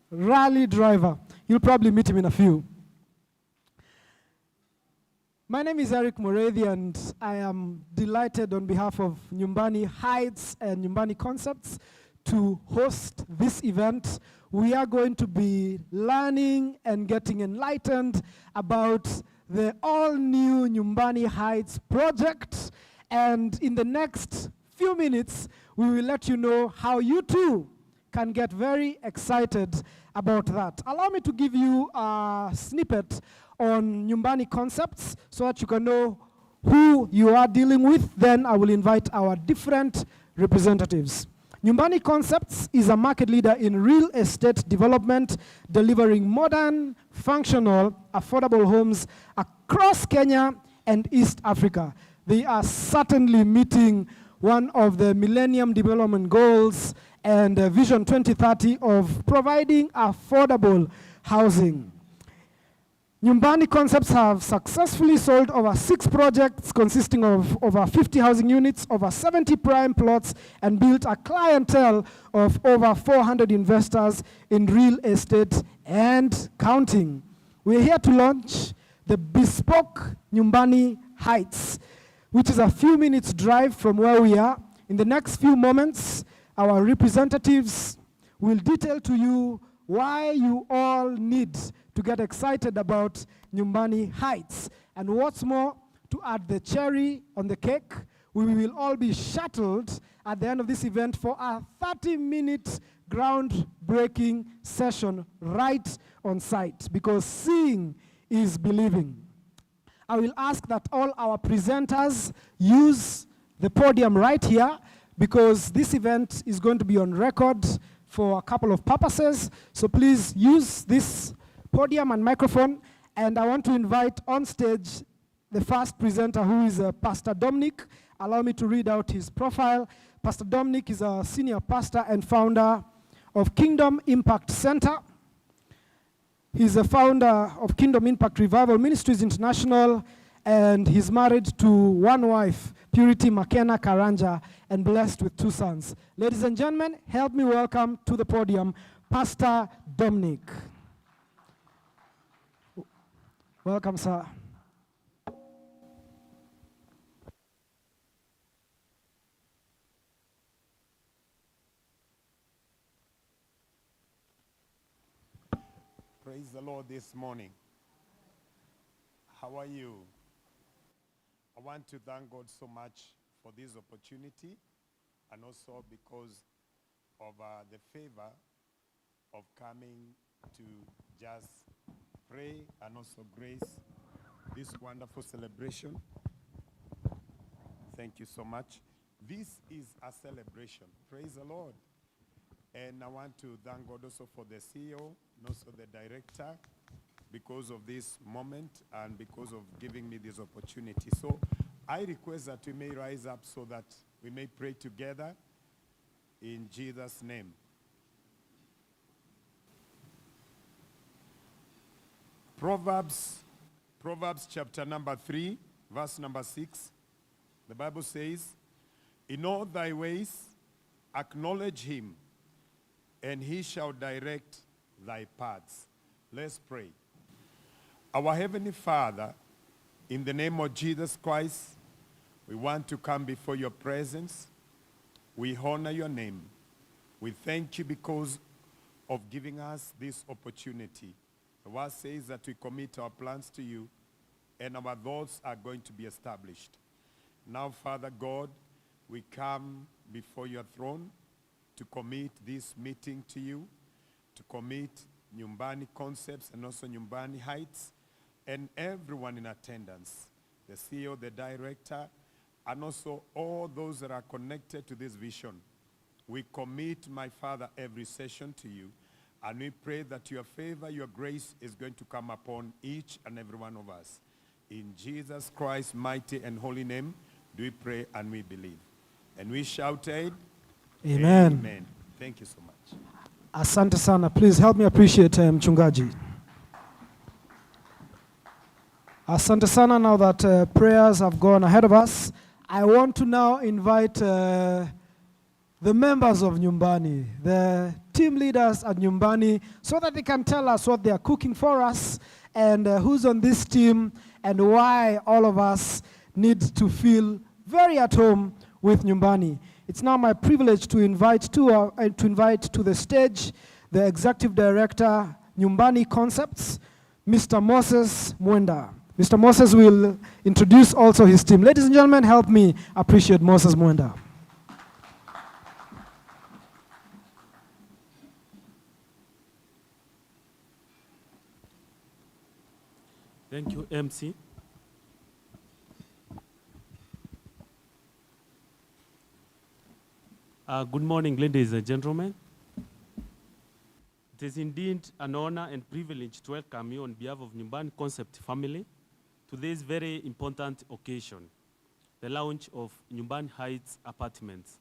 Rally driver. You'll probably meet him in a few. My name is Eric Morethi, and I am delighted on behalf of Nyumbani Heights and Nyumbani Concepts to host this event. We are going to be learning and getting enlightened about the all-new Nyumbani Heights project. And in the next few minutes, we will let you know how you too can get very excited about that. Allow me to give you a snippet on Nyumbani Concepts so that you can know who you are dealing with. Then I will invite our different representatives. Nyumbani Concepts is a market leader in real estate development, delivering modern, functional, affordable homes across Kenya and East Africa. They are certainly meeting one of the Millennium Development Goals and Vision 2030 of providing affordable housing. Nyumbani Concepts have successfully sold over 6 projects consisting of over 50 housing units, over 70 prime plots, and built a clientele of over 400 investors in real estate and counting. We're here to launch the bespoke Nyumbani Heights, which is a few minutes drive from where we are. In the next few moments, our representatives will detail to you why you all need to get excited about Nyumbani Heights. And what's more, to add the cherry on the cake, we will all be shuttled at the end of this event for a 30-minute groundbreaking session right on site, because seeing is believing. I will ask that all our presenters use the podium right here, because this event is going to be on record for a couple of purposes. So please use this podium and microphone. And I want to invite on stage the first presenter, who is Pastor Dominic. Allow me to read out his profile. Pastor Dominic is a senior pastor and founder of Kingdom Impact Center. He's a founder of Kingdom Impact Revival Ministries International, and he's married to one wife, Purity McKenna Karanja, and blessed with 2 sons. Ladies and gentlemen, help me welcome to the podium Pastor Dominic. Welcome, sir. Praise the Lord this morning. How are you? I want to thank God so much for this opportunity and also because of the favor of coming to just pray and also grace this wonderful celebration. Thank you so much. This is a celebration. Praise the Lord. And I want to thank God also for the CEO and also the director because of this moment and because of giving me this opportunity. So I request that we may rise up so that we may pray together in Jesus' name. Proverbs chapter number 3, verse number 6. The Bible says, "In all thy ways acknowledge him, and he shall direct thy paths." Let's pray. Our Heavenly Father, in the name of Jesus Christ, we want to come before your presence. We honor your name. We thank you because of giving us this opportunity. The word says that we commit our plans to you, and our thoughts are going to be established. Now, Father God, we come before your throne to commit this meeting to you, to commit Nyumbani Concepts and also Nyumbani Heights, and everyone in attendance, the CEO, the director, and also all those that are connected to this vision. We commit, my Father, every session to you, and we pray that your favor, your grace is going to come upon each and every one of us. In Jesus Christ's mighty and holy name, do we pray and we believe. And we shouted, Amen. Amen. Thank you so much. Asante sana. Please help me appreciate Mchungaji. Asante sana. Now that prayers have gone ahead of us, I want to now invite the members of Nyumbani, the team leaders at Nyumbani, so that they can tell us what they are cooking for us and who's on this team and why all of us need to feel very at home with Nyumbani. It's now my privilege to invite to the stage the Executive Director, Nyumbani Concepts, Mr. Moses Mwenda. Mr. Moses will introduce also his team. Ladies and gentlemen, help me appreciate Moses Mwenda. Thank you, MC. Good morning, ladies and gentlemen. It is indeed an honor and privilege to welcome you on behalf of Nyumbani Concept family to this very important occasion, the launch of Nyumbani Heights apartments.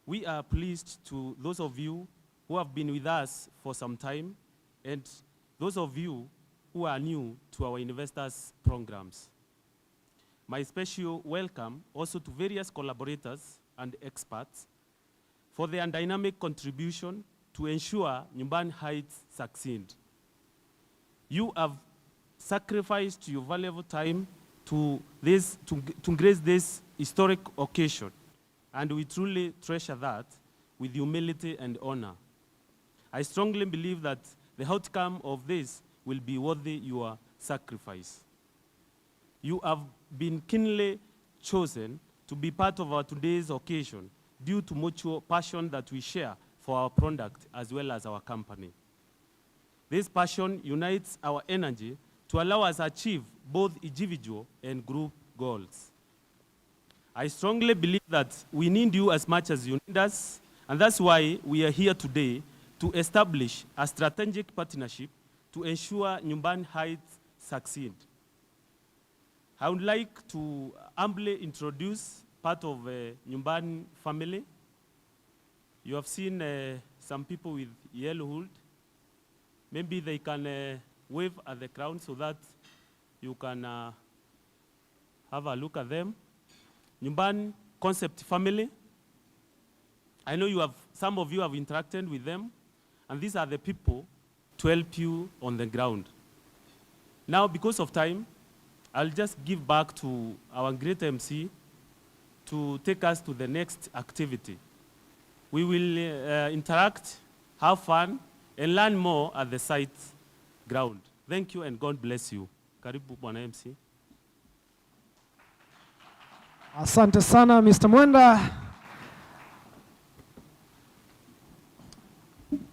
We are pleased to those of you who have been with us for some time and those of you who are new to our investors programs. My special welcome also to various collaborators and experts for their dynamic contribution to ensure Nyumbani Heights succeed. You have sacrificed your valuable time to grace this historic occasion, and we truly treasure that with humility and honor. I strongly believe that the outcome of this will be worthy your sacrifice. You have been keenly chosen to be part of our today's occasion due to mutual passion that we share for our product as well as our company. This passion unites our energy to allow us to achieve both individual and group goals. I strongly believe that we need you as much as you need us, and that's why we are here today to establish a strategic partnership to ensure Nyumbani Heights succeed. I would like to humbly introduce part of Nyumbani family. You have seen some people with yellow hood. Maybe they can wave at the crowd so that you can have a look at them. Nyumbani Concept family. I know some of you have interacted with them, and these are the people to help you on the ground. Now, because of time, I'll just give back to our great MC to take us to the next activity. We will interact, have fun, and learn more at the site ground. Thank you and God bless you. Karibu Bwana MC. Asante sana, Mr. Mwenda.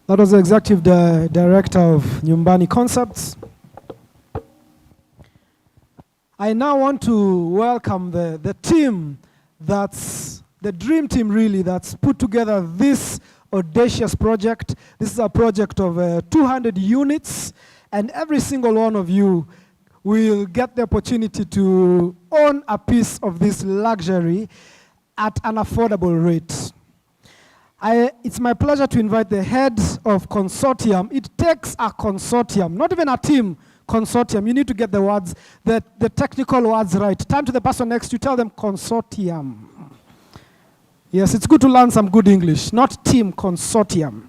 That was the Executive Director of Nyumbani Concepts. I now want to welcome the team that's the dream team, really, that's put together this audacious project. This is a project of 200 units, and every single one of you will get the opportunity to own a piece of this luxury at an affordable rate. It's my pleasure to invite the head of consortium. It takes a consortium, not even a team, consortium. You need to get the words, the technical words right. Turn to the person next to you, tell them consortium. Yes, it's good to learn some good English, not team, consortium.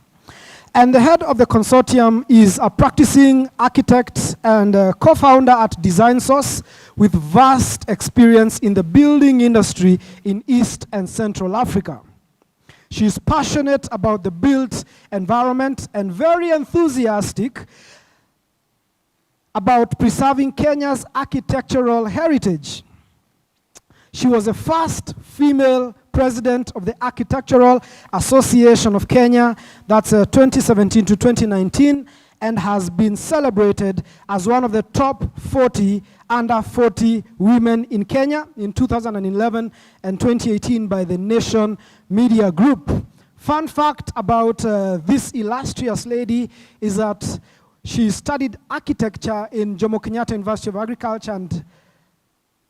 And the head of the consortium is a practicing architect and co-founder at Design Source with vast experience in the building industry in East and Central Africa. She is passionate about the built environment and very enthusiastic about preserving Kenya's architectural heritage. She was the first female president of the Architectural Association of Kenya, that's 2017 to 2019, and has been celebrated as one of the top 40 under 40 women in Kenya in 2011 and 2018 by the Nation Media Group. Fun fact about this illustrious lady is that she studied architecture in Jomo Kenyatta University of Agriculture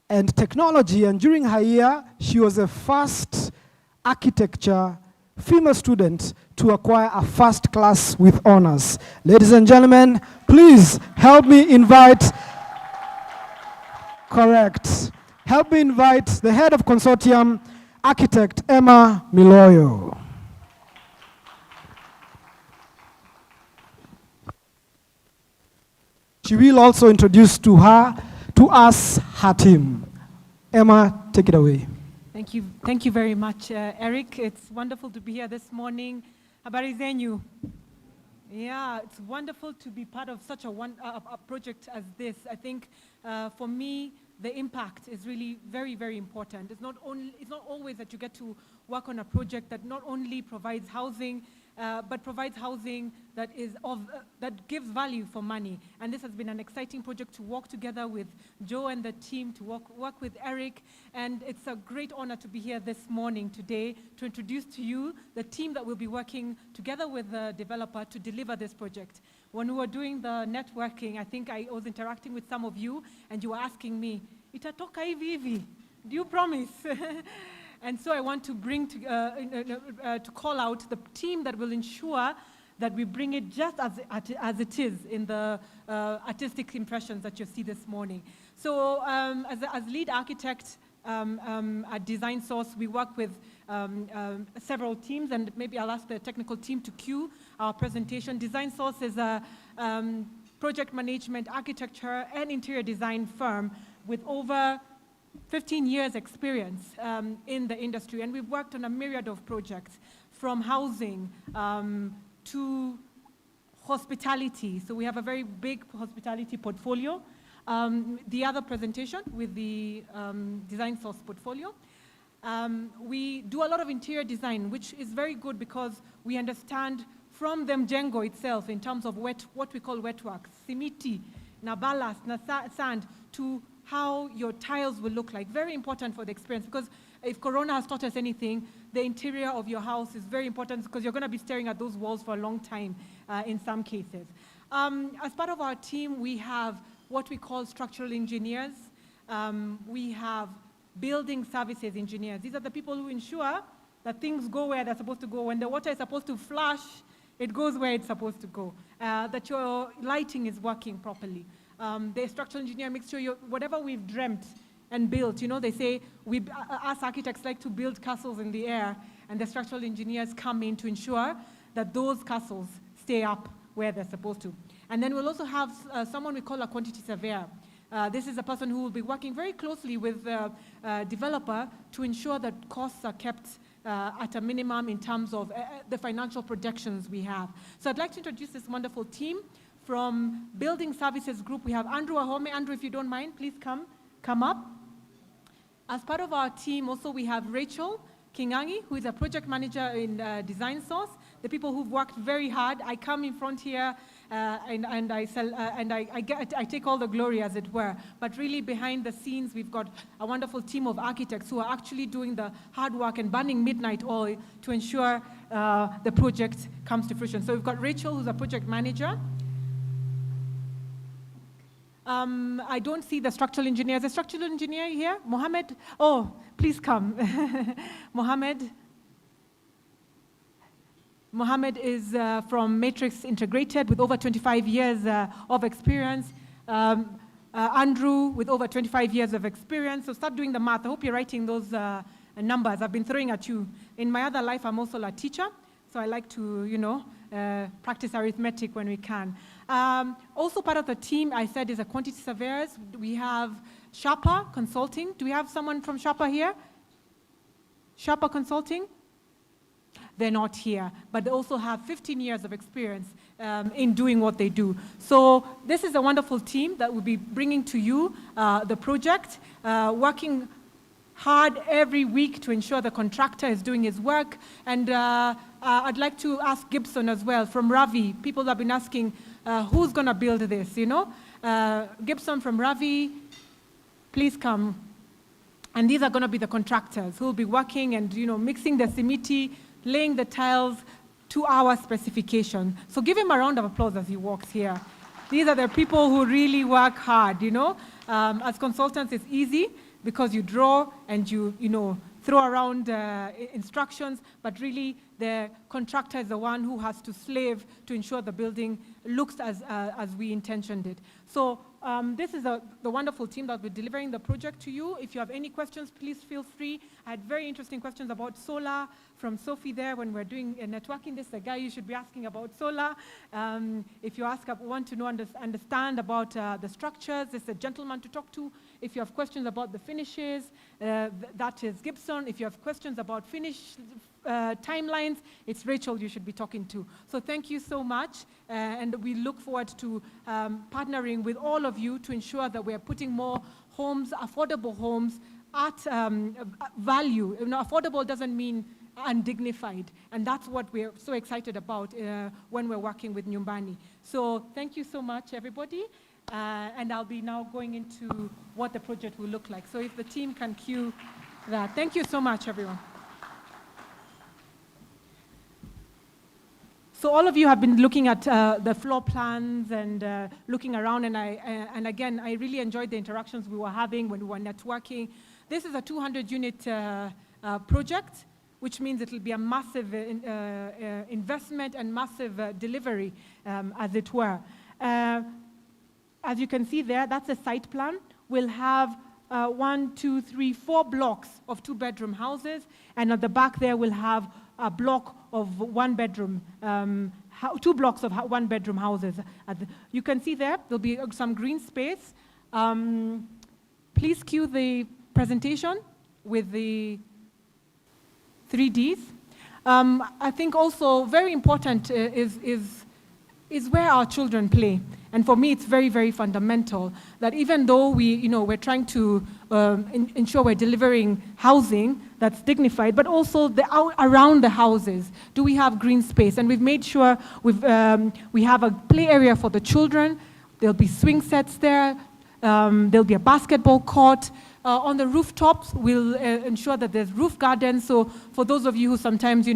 and Technology, and during her year, she was the first architecture female student to acquire a first class with honors. Ladies and gentlemen, please help me invite, help me invite the head of consortium, architect Emma Miloyo. She will also introduce to us her team. Emma, take it away. Thank you very much, Eric. It's wonderful to be here this morning. Habari zenyu? Yeah, it's wonderful to be part of such a project as this. I think for me, the impact is really very, very important. It's not always that you get to work on a project that not only provides housing, but provides housing that gives value for money. And this has been an exciting project to work together with Joe and the team, to work with Eric. And it's a great honor to be here this morning today to introduce to you the team that will be working together with the developer to deliver this project. When we were doing the networking, I think I was interacting with some of you, and you were asking me, itatoka hivi hivi? Do you promise? And so I want to bring to call out the team that will ensure that we bring it just as it is in the artistic impressions that you see this morning. So as lead architect at Design Source, we work with several teams, and maybe I'll ask the technical team to cue our presentation. Design Source is a project management, architecture, and interior design firm with over 15 years experience in the industry, and we've worked on a myriad of projects from housing to hospitality. So we have a very big hospitality portfolio. The other presentation with the Design Source portfolio. We do a lot of interior design, which is very good because we understand from the mjengo itself in terms of what we call wet work, simiti, na ballast, na sand, to how your tiles will look like. Very important for the experience, because if Corona has taught us anything, the interior of your house is very important because you're going to be staring at those walls for a long time in some cases. As part of our team, we have what we call structural engineers. We have building services engineers. These are the people who ensure that things go where they're supposed to go. When the water is supposed to flush, it goes where it's supposed to go. That your lighting is working properly. The structural engineer makes sure whatever we've dreamt and built, they say, us architects like to build castles in the air, and the structural engineers come in to ensure that those castles stay up where they're supposed to. And then we'll also have someone we call a quantity surveyor. This is a person who will be working very closely with the developer to ensure that costs are kept at a minimum in terms of the financial projections we have. So I'd like to introduce this wonderful team. From Building Services Group, we have Andrew Ahome. Andrew, if you don't mind, please come up. As part of our team, also we have Rachel Kingangi, who is a project manager in Design Source. The people who've worked very hard. I come in front here and I take all the glory, as it were. But really, behind the scenes, we've got a wonderful team of architects who are actually doing the hard work and burning midnight oil to ensure the project comes to fruition. So we've got Rachel, who's a project manager. I don't see the structural engineer. Is a structural engineer here? Mohammed? Oh, please come. Mohammed is from Matrix Integrated with over 25 years of experience. Andrew with over 25 years of experience. So start doing the math. I hope you're writing those numbers I've been throwing at you. In my other life, I'm also a teacher. So I like to, practice arithmetic when we can. Also part of the team, I said, is a quantity surveyors. We have Sharpa Consulting. Do we have someone from Sharpa here? Sharpa Consulting? They're not here, but they also have 15 years of experience in doing what they do. So this is a wonderful team that will be bringing to you the project, working hard every week to ensure the contractor is doing his work. And I'd like to ask Gibson as well from Ravi. People have been asking, who's going to build this, Gibson from Ravi, please come. And these are going to be the contractors who will be working and, mixing the simiti, laying the tiles to our specification. So give him a round of applause as he walks here. These are the people who really work hard, As consultants, it's easy because you draw and you throw around instructions, but really the contractor is the one who has to slave to ensure the building looks as we intentioned it. So this is the wonderful team that will be delivering the project to you. If you have any questions, please feel free. I had very interesting questions about solar from Sophie there when we're doing networking. This is a guy you should be asking about solar. If you want to understand about the structures, this is a gentleman to talk to. If you have questions about the finishes, that is Gibson. If you have questions about finish timelines, it's Rachel you should be talking to. So thank you so much, and we look forward to partnering with all of you to ensure that we're putting more homes, affordable homes, at value. Affordable doesn't mean undignified, and that's what we're so excited about when we're working with Nyumbani. So thank you so much, everybody. And I'll be now going into what the project will look like. So if the team can cue that. Thank you so much, everyone. So all of you have been looking at the floor plans and looking around, and again, I really enjoyed the interactions we were having when we were networking. This is a 200-unit project, which means it will be a massive investment and massive delivery, as it were. As you can see there, that's a site plan. We'll have 4 blocks of 2-bedroom houses, and at the back there we'll have a block of 1-bedroom, 2 blocks of 1-bedroom houses. You can see there'll be some green space. Please cue the presentation with the 3Ds. I think also very important is where our children play. And for me, it's very, very fundamental that even though we're trying to ensure we're delivering housing that's dignified, but also around the houses, do we have green space? And we've made sure we have a play area for the children. There'll be swing sets there. There'll be a basketball court. On the rooftops, we'll ensure that there's roof gardens. So for those of you who sometimes,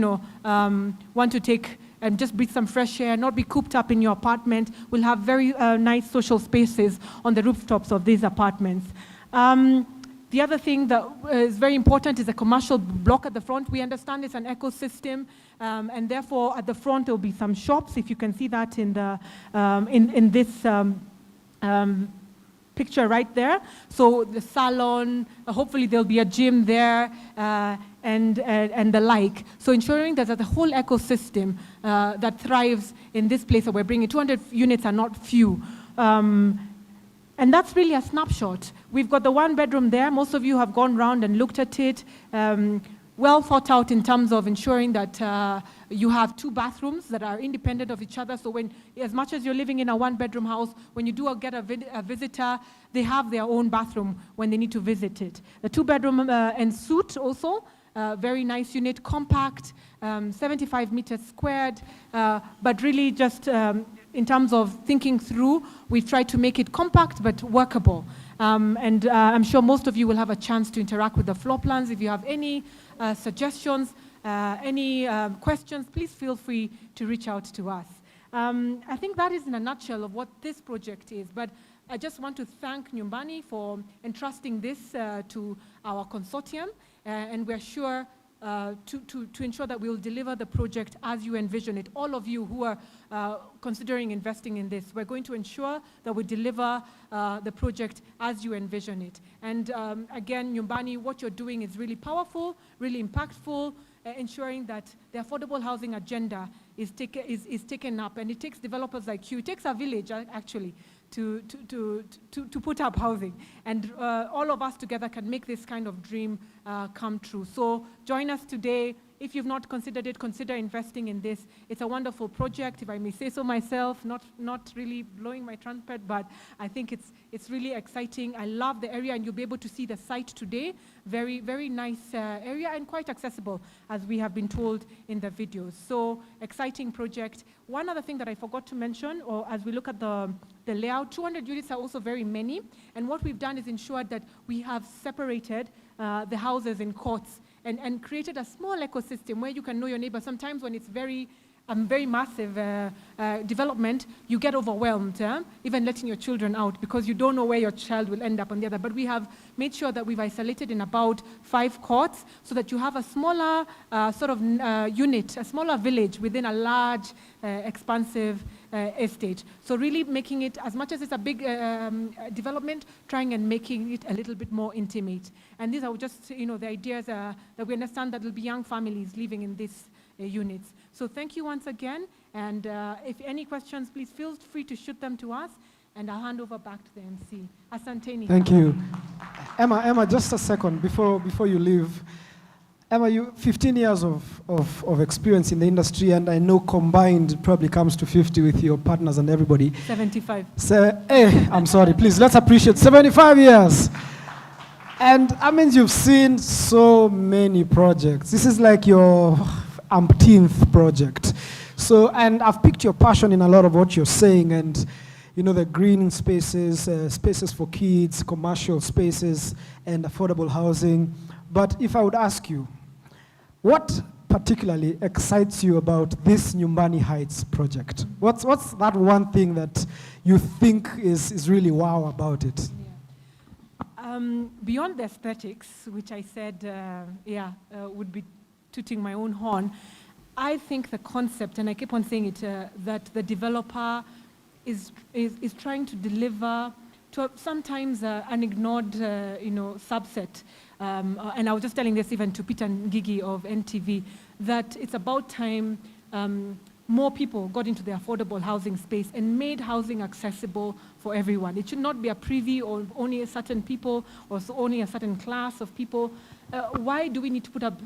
want to take and just breathe some fresh air, not be cooped up in your apartment, we'll have very nice social spaces on the rooftops of these apartments. The other thing that is very important is a commercial block at the front. We understand it's an ecosystem, and therefore at the front there will be some shops. If you can see that in the in this picture right there. So the salon, hopefully there'll be a gym there, and the like. So ensuring that there's a whole ecosystem that thrives in this place that we're bringing. 200 units are not few. And that's really a snapshot. We've got the 1-bedroom there. Most of you have gone around and looked at it. well thought out in terms of ensuring that you have 2 bathrooms that are independent of each other. So when, as much as you're living in a 1-bedroom house, when you do get a visitor, they have their own bathroom when they need to visit it. The 2-bedroom en suite also, very nice unit, compact, 75 meters squared, but really just in terms of thinking through, we've tried to make it compact but workable. And I'm sure most of you will have a chance to interact with the floor plans. If you have any suggestions, any questions, please feel free to reach out to us. I think that is in a nutshell of what this project is. But I just want to thank Nyumbani for entrusting this to our consortium. And we're sure to ensure that we will deliver the project as you envision it. All of you who are considering investing in this, we're going to ensure that we deliver the project as you envision it. And again, Nyumbani, what you're doing is really powerful, really impactful, ensuring that the affordable housing agenda is taken up. And it takes developers like you, it takes a village actually, to put up housing. And all of us together can make this kind of dream come true. So join us today. If you've not considered it, consider investing in this. It's a wonderful project, if I may say so myself, not really blowing my trumpet, but I think it's really exciting. I love the area, and you'll be able to see the site today. Very, very nice area and quite accessible, as we have been told in the videos. So exciting project. One other thing that I forgot to mention, or as we look at the layout, 200 units are also very many. And what we've done is ensured that we have separated the houses in courts and created a small ecosystem where you can know your neighbor. Sometimes when it's very massive development, you get overwhelmed, even letting your children out, because you don't know where your child will end up on the other. But we have made sure that we've isolated in about 5 courts so that you have a smaller unit, a smaller village within a large, expansive estate. So really making it, as much as it's a big development, trying and making it a little bit more intimate. And these are just, the ideas that we understand that there'll be young families living in these units. So thank you once again. And if any questions, please feel free to shoot them to us. And I'll hand over back to the MC. Asanteni. Thank you. Emma, just a second before you leave. Emma, you 15 years of experience in the industry, and I know combined it probably comes to 50 with your partners and everybody. 75. I'm sorry, please, let's appreciate 75 years. And that means you've seen so many projects. This is like your umpteenth project. So, and I've picked your passion in a lot of what you're saying, and the green spaces, spaces for kids, commercial spaces, and affordable housing. But if I would ask you, what particularly excites you about this Nyumbani Heights project? What's that one thing that you think is really wow about it? Beyond the aesthetics, which I said, would be tooting my own horn, I think the concept, and I keep on saying it, that the developer is trying to deliver to sometimes an ignored, subset. And I was just telling this even to Peter Ngigi of NTV, that it's about time more people got into the affordable housing space and made housing accessible for everyone. It should not be a privy or only a certain people or only a certain class of people. Why do we need to put up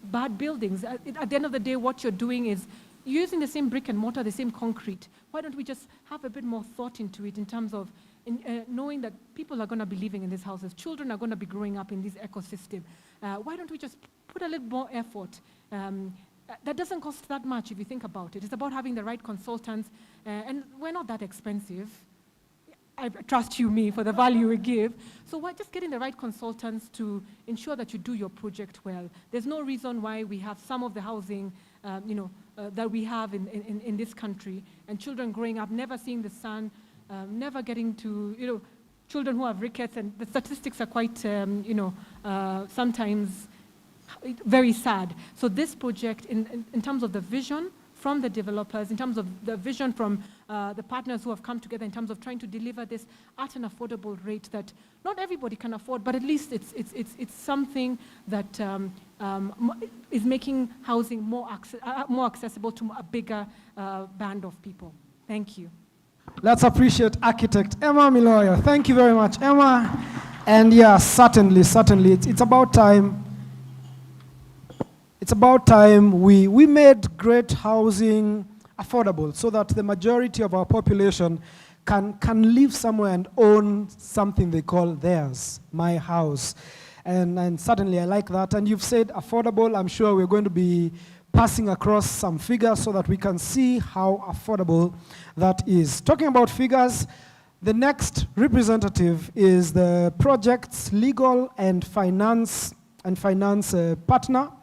bad buildings? At the end of the day, what you're doing is you're using the same brick and mortar, the same concrete. Why don't we just have a bit more thought into it in terms of knowing that people are going to be living in these houses, children are going to be growing up in this ecosystem. Why don't we just put a little more effort? That doesn't cost that much if you think about it. It's about having the right consultants, and we're not that expensive. I trust me, for the value we give. So we're just getting the right consultants to ensure that you do your project well. There's no reason why we have some of the housing, that we have in this country, and children growing up, never seeing the sun, never getting to, children who have rickets, and the statistics are quite, sometimes very sad. So this project, in terms of the vision from the developers, in terms of the vision from the partners who have come together in terms of trying to deliver this at an affordable rate that not everybody can afford, but at least it's something that is making housing more accessible to a bigger band of people. Thank you. Let's appreciate architect Emma Miloya. Thank you very much, Emma. And yeah, certainly, it's about time. it's about time we made great housing affordable so that the majority of our population can live somewhere and own something they call theirs, my house. And certainly I like that. And you've said affordable. I'm sure we're going to be passing across some figures so that we can see how affordable that is. Talking about figures, the next representative is the project's legal and finance partner.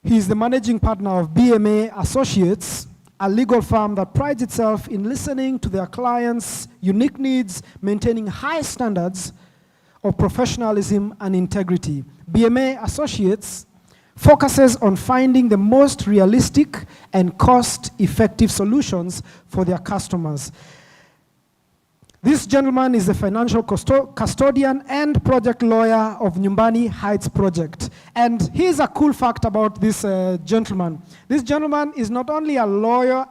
He's the managing partner of BMA Associates, a legal firm that prides itself in listening to their clients' unique needs, maintaining high standards of professionalism and integrity. BMA Associates focuses on finding the most realistic and cost-effective solutions for their customers. This gentleman is the financial custodian and project lawyer of Nyumbani Heights project. And here's a cool fact about this gentleman. This gentleman is not only a lawyer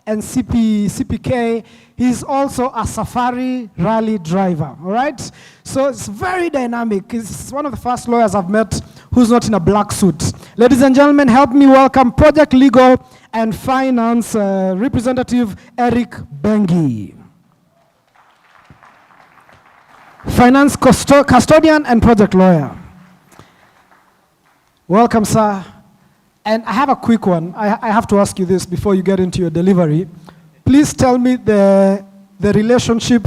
and CPK, he's also a safari rally driver, all right? So it's very dynamic. He's one of the first lawyers I've met who's not in a black suit. Ladies and gentlemen, help me welcome project legal and finance representative Eric Bengi. Finance custodian and project lawyer. Welcome, sir. And I have a quick one. I have to ask you this before you get into your delivery. Please tell me the relationship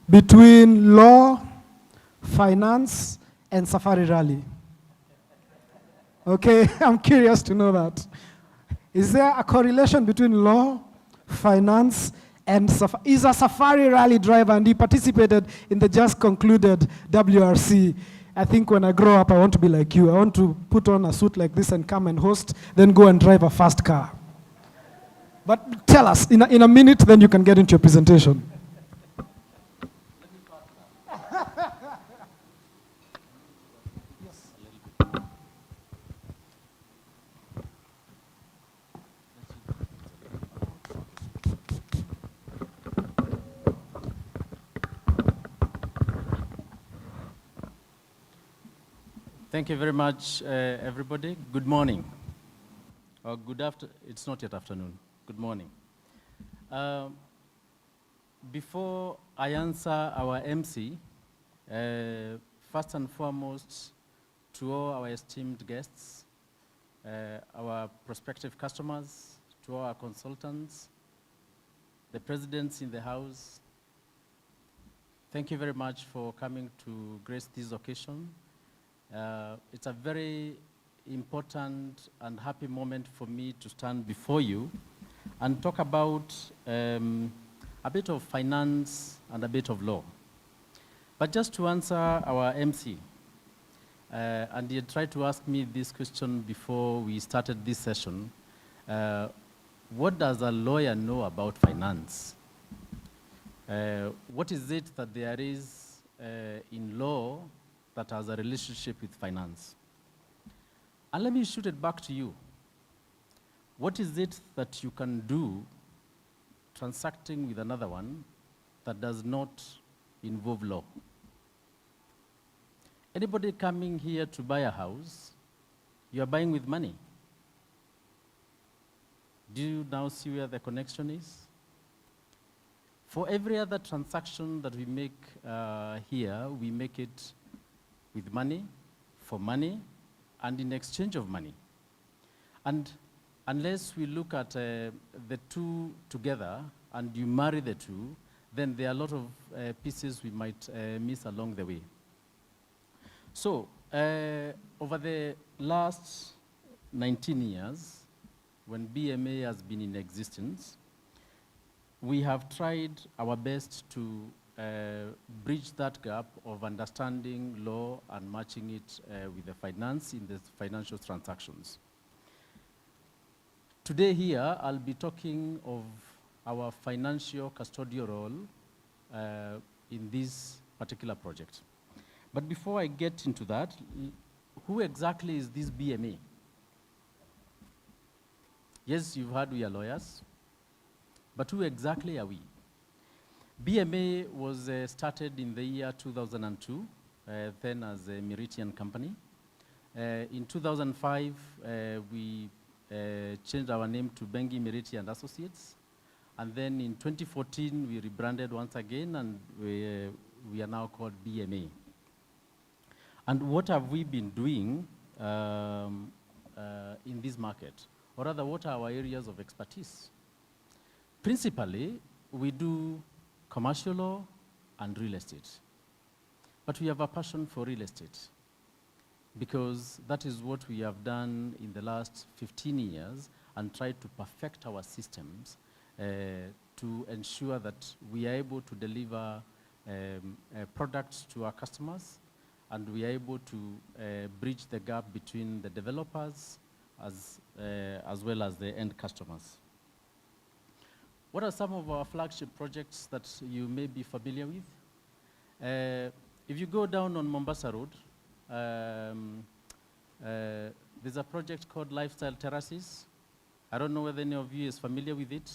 between law, finance, and safari rally. Okay, I'm curious to know that. Is there a correlation between law, finance, and he's a safari rally driver, and he participated in the just concluded WRC. I think when I grow up, I want to be like you. I want to put on a suit like this and come and host, then go and drive a fast car. But tell us, in a minute, then you can get into your presentation. Thank you very much, everybody. Good morning. Or it's not yet afternoon. Good morning. Before I answer our MC, first and foremost, to all our esteemed guests, our prospective customers, to all our consultants, the presidents in the house, thank you very much for coming to grace this occasion. It's a very important and happy moment for me to stand before you and talk about a bit of finance and a bit of law. But just to answer our MC, and he tried to ask me this question before we started this session, what does a lawyer know about finance? What is it that there is in law that has a relationship with finance? And let me shoot it back to you. What is it that you can do transacting with another one that does not involve law? Anybody coming here to buy a house, you are buying with money. Do you now see where the connection is? For every other transaction that we make here, we make it with money, for money, and in exchange of money. And unless we look at the two together and you marry the two, then there are a lot of pieces we might miss along the way. So, over the last 19 years, when BMA has been in existence, we have tried our best to bridge that gap of understanding law and matching it with the finance in the financial transactions. Today here, I'll be talking of our financial custodial role in this particular project. But before I get into that, who exactly is this BMA? Yes, you've heard we are lawyers, but who exactly are we? BMA was started in the year 2002, then as a Meritian company. In 2005, we changed our name to Bengi Miriti and Associates. And then in 2014, we rebranded once again, and we are now called BMA. And what have we been doing in this market? Or rather, what are our areas of expertise? Principally, we do commercial law and real estate. But we have a passion for real estate because that is what we have done in the last 15 years and tried to perfect our systems to ensure that we are able to deliver products to our customers, and we are able to bridge the gap between the developers as well as the end customers. What are some of our flagship projects that you may be familiar with? If you go down on Mombasa Road, there's a project called Lifestyle Terraces. I don't know whether any of you is familiar with it.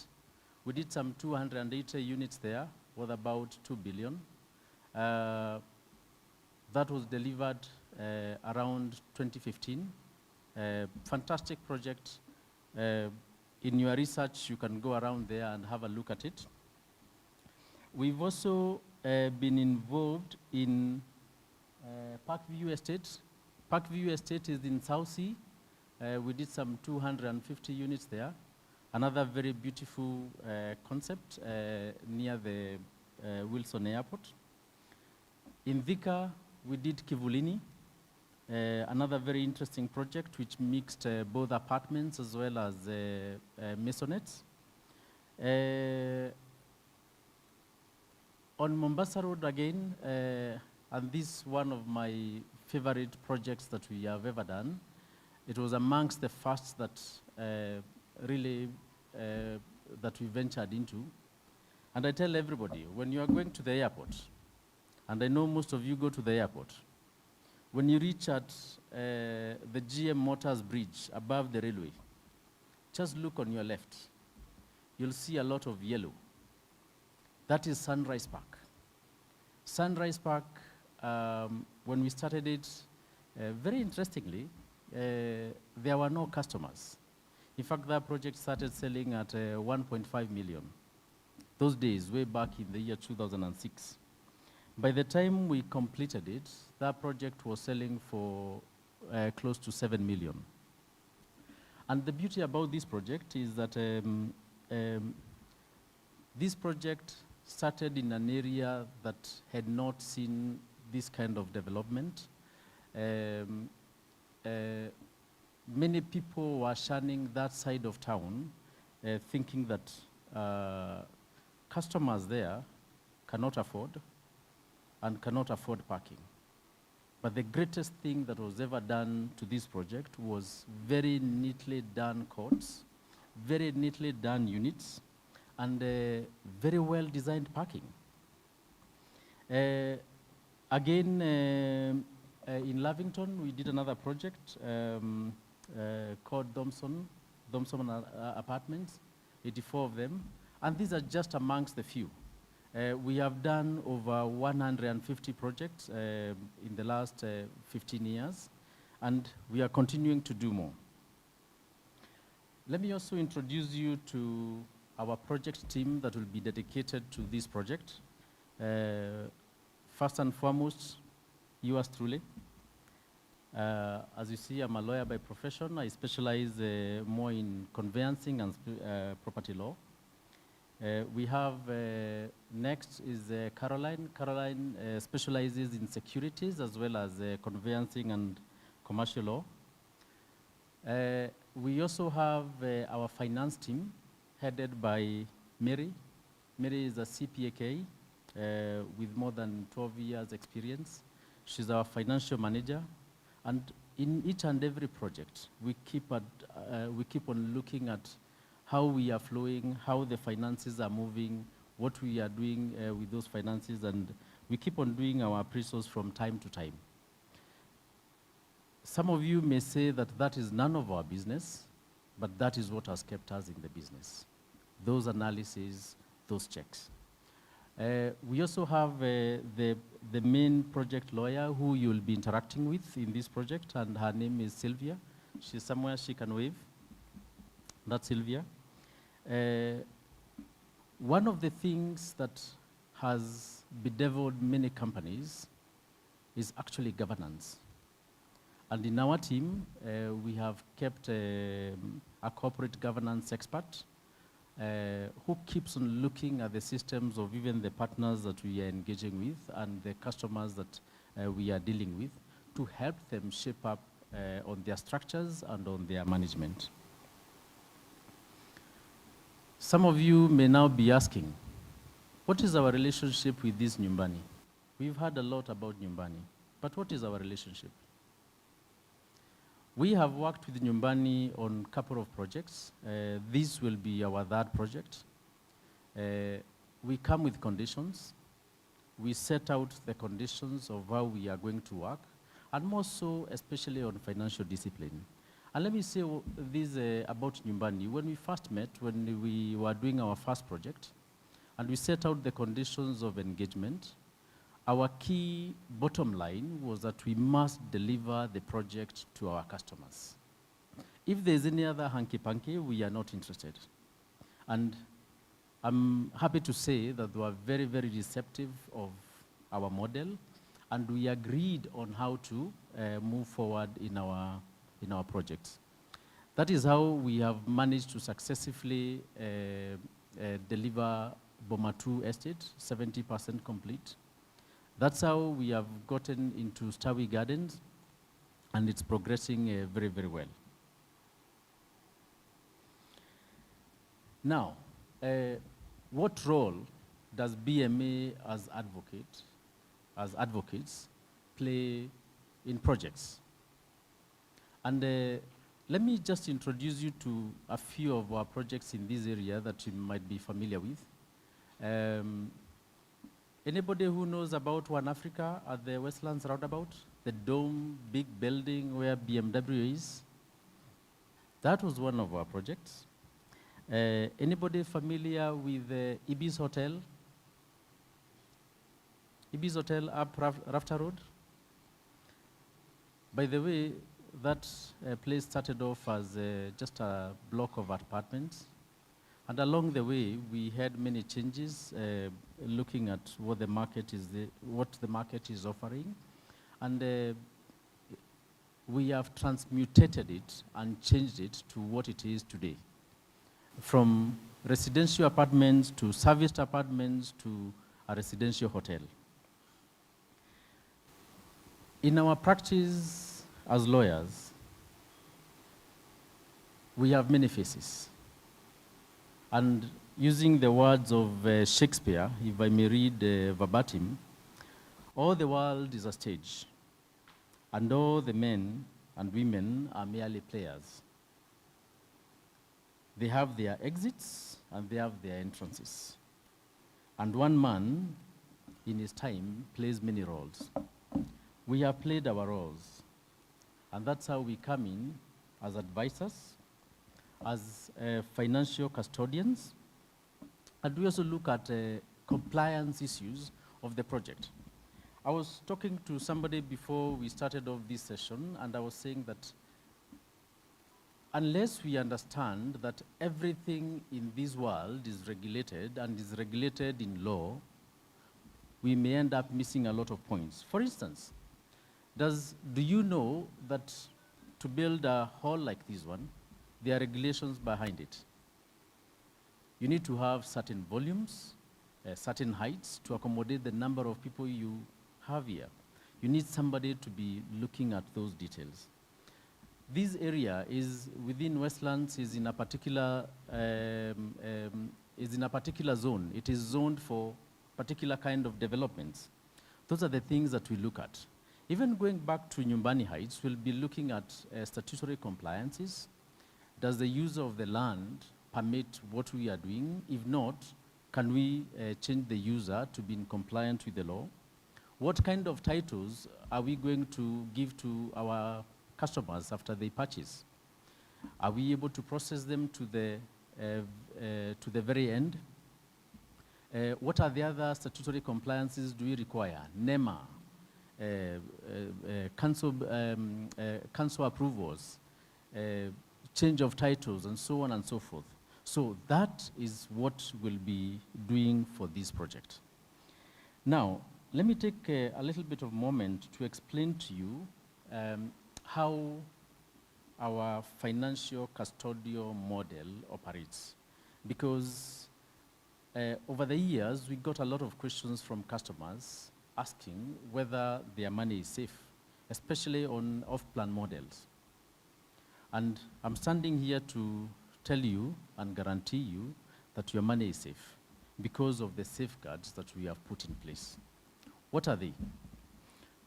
We did some 280 units there worth about 2 billion. That was delivered around 2015. Fantastic project. In your research, you can go around there and have a look at it. We've also been involved in Parkview Estate. Parkview Estate is in South Sea. We did some 250 units there. Another very beautiful concept near the Wilson Airport. In Thika, we did Kivulini, another very interesting project which mixed both apartments as well as maisonettes. On Mombasa Road again, and this is one of my favorite projects that we have ever done. It was amongst the first that really that we ventured into. And I tell everybody, when you are going to the airport, and I know most of you go to the airport, when you reach at the GM Motors Bridge above the railway, just look on your left. You'll see a lot of yellow. That is Sunrise Park. Sunrise Park, when we started it, very interestingly, there were no customers. In fact, that project started selling at 1.5 million. Those days, way back in the year 2006. By the time we completed it, that project was selling for close to 7 million. And the beauty about this project is that this project started in an area that had not seen this kind of development. Many people were shunning that side of town, thinking that customers there cannot afford and cannot afford parking. But the greatest thing that was ever done to this project was very neatly done courts, very neatly done units, and very well-designed parking. Again, in Lavington, we did another project called Thompson Apartments, 84 of them, and these are just amongst the few. We have done over 150 projects in the last 15 years, and we are continuing to do more. Let me also introduce you to our project team that will be dedicated to this project. First and foremost, yours truly. As you see, I'm a lawyer by profession. I specialize more in conveyancing and property law. We have next is Caroline. Caroline specializes in securities as well as conveyancing and commercial law. We also have our finance team headed by Mary. Mary is a CPAK with more than 12 years experience. She's our financial manager. And in each and every project, we keep on looking at how we are flowing, how the finances are moving, what we are doing with those finances, and we keep on doing our appraisals from time to time. Some of you may say that that is none of our business, but that is what has kept us in the business. Those analyses, those checks. We also have the main project lawyer who you'll be interacting with in this project, and her name is Sylvia. She's somewhere, she can wave. That's Sylvia. One of the things that has bedeviled many companies is actually governance. And in our team, we have kept a corporate governance expert who keeps on looking at the systems of even the partners that we are engaging with and the customers that we are dealing with to help them shape up on their structures and on their management. Some of you may now be asking, what is our relationship with this Nyumbani? We've heard a lot about Nyumbani, but what is our relationship? We have worked with Nyumbani on a couple of projects. This will be our third project. We come with conditions. We set out the conditions of how we are going to work, and more so, especially on financial discipline. And let me say this about Nyumbani. When we first met, when we were doing our first project, and we set out the conditions of engagement, our key bottom line was that we must deliver the project to our customers. If there's any other hanky-panky, we are not interested. And I'm happy to say that they were very, very receptive of our model, and we agreed on how to move forward in our projects. That is how we have managed to successfully deliver Boma 2 estate, 70% complete. That's how we have gotten into Stawi Gardens, and it's progressing very, very well. Now, what role does BMA as advocates play in projects? And let me just introduce you to a few of our projects in this area that you might be familiar with. Anybody who knows about One Africa at the Westlands Roundabout? The dome, big building where BMW is? That was one of our projects. Anybody familiar with the Ibis Hotel? Ibis Hotel up Rafter Road? By the way, that place started off as just a block of apartments. And along the way, we had many changes, looking at what the market is offering. And we have transmutated it and changed it to what it is today. From residential apartments to serviced apartments to a residential hotel. In our practice as lawyers, we have many faces. And using the words of Shakespeare, if I may read verbatim, all the world is a stage, and all the men and women are merely players. They have their exits, and they have their entrances. And one man, in his time, plays many roles. We have played our roles, and that's how we come in as advisors, as financial custodians, and we also look at compliance issues of the project. I was talking to somebody before we started off this session, and I was saying that unless we understand that everything in this world is regulated and is regulated in law, we may end up missing a lot of points. For instance, do you know that to build a hall like this one, there are regulations behind it? You need to have certain volumes, certain heights to accommodate the number of people you have here. You need somebody to be looking at those details. This area is within Westlands, is in a particular zone. It is zoned for particular kind of developments. Those are the things that we look at. Even going back to Nyumbani Heights, we'll be looking at statutory compliances. Does the use of the land permit what we are doing? If not, can we change the user to be in compliance with the law? What kind of titles are we going to give to our customers after they purchase? Are we able to process them to the very end? What are the other statutory compliances do we require? NEMA, council approvals, change of titles, and so on and so forth. So that is what we'll be doing for this project. Now, let me take a little bit of moment to explain to you how our financial custodial model operates. Because over the years, we got a lot of questions from customers asking whether their money is safe, especially on off-plan models. And I'm standing here to tell you and guarantee you that your money is safe because of the safeguards that we have put in place. What are they?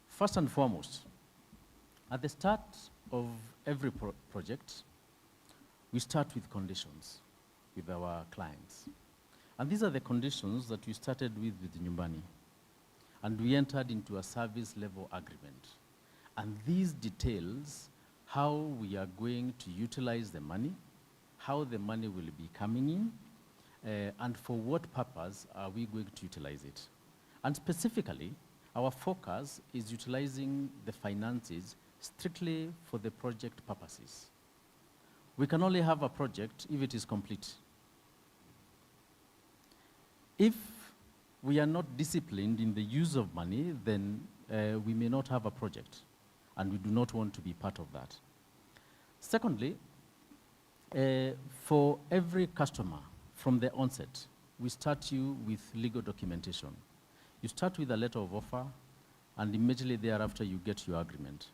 First and foremost, at the start of every project, we start with conditions with our clients. And these are the conditions that we started with Nyumbani. And we entered into a service level agreement. And these details how we are going to utilize the money, how the money will be coming in, and for what purpose are we going to utilize it. And specifically, our focus is utilizing the finances strictly for the project purposes. We can only have a project if it is complete. If we are not disciplined in the use of money, then we may not have a project, and we do not want to be part of that. Secondly, for every customer from the onset, we start you with legal documentation. You start with a letter of offer, and immediately thereafter you get your agreement.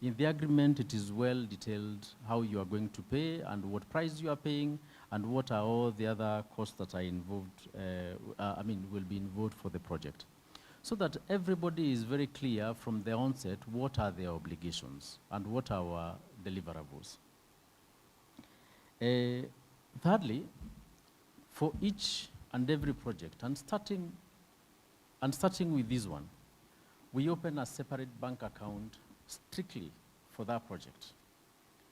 In the agreement, it is well detailed how you are going to pay and what price you are paying and what are all the other costs that are involved, will be involved for the project. So that everybody is very clear from the onset what are their obligations and what are our deliverables. Thirdly, for each and every project, and starting with this one, we open a separate bank account strictly for that project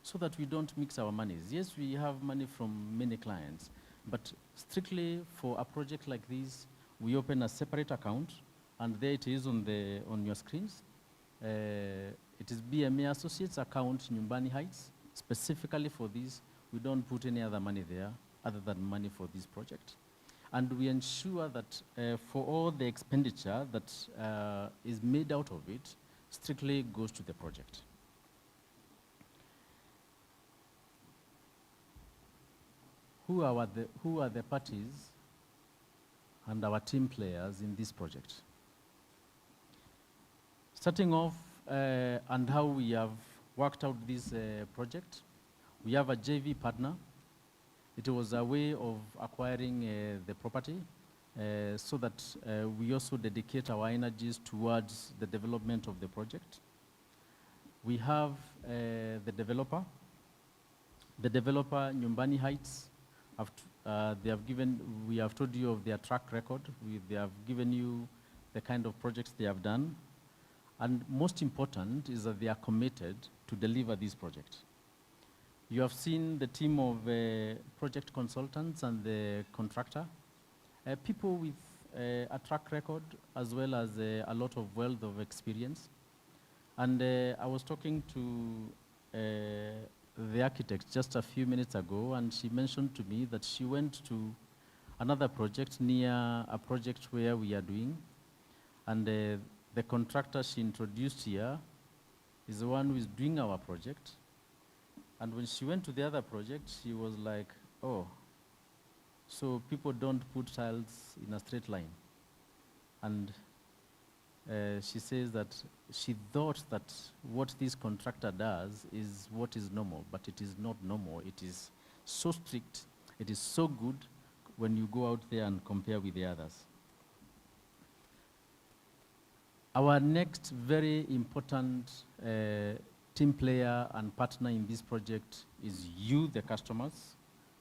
so that we don't mix our monies. Yes, we have money from many clients, but strictly for a project like this, we open a separate account, and there it is on your screens. It is BMA Associates account, Nyumbani Heights. Specifically for this, we don't put any other money there other than money for this project. And we ensure that for all the expenditure that is made out of it, strictly goes to the project. Who are the parties and our team players in this project? Starting off and how we have worked out this project, we have a JV partner. It was a way of acquiring the property so that we also dedicate our energies towards the development of the project. We have the developer. The developer, Nyumbani Heights, we have told you of their track record. They have given you the kind of projects they have done. And most important is that they are committed to deliver this project. You have seen the team of project consultants and the contractor, people with a track record as well as a lot of wealth of experience. And I was talking to the architect just a few minutes ago, and she mentioned to me that she went to another project near a project where we are doing, and the contractor she introduced here is the one who is doing our project. And when she went to the other project, she was like, oh, so people don't put tiles in a straight line. And she says that she thought that what this contractor does is what is normal, but it is not normal. It is so strict, it is so good when you go out there and compare with the others. Our next very important team player and partner in this project is you, the customers,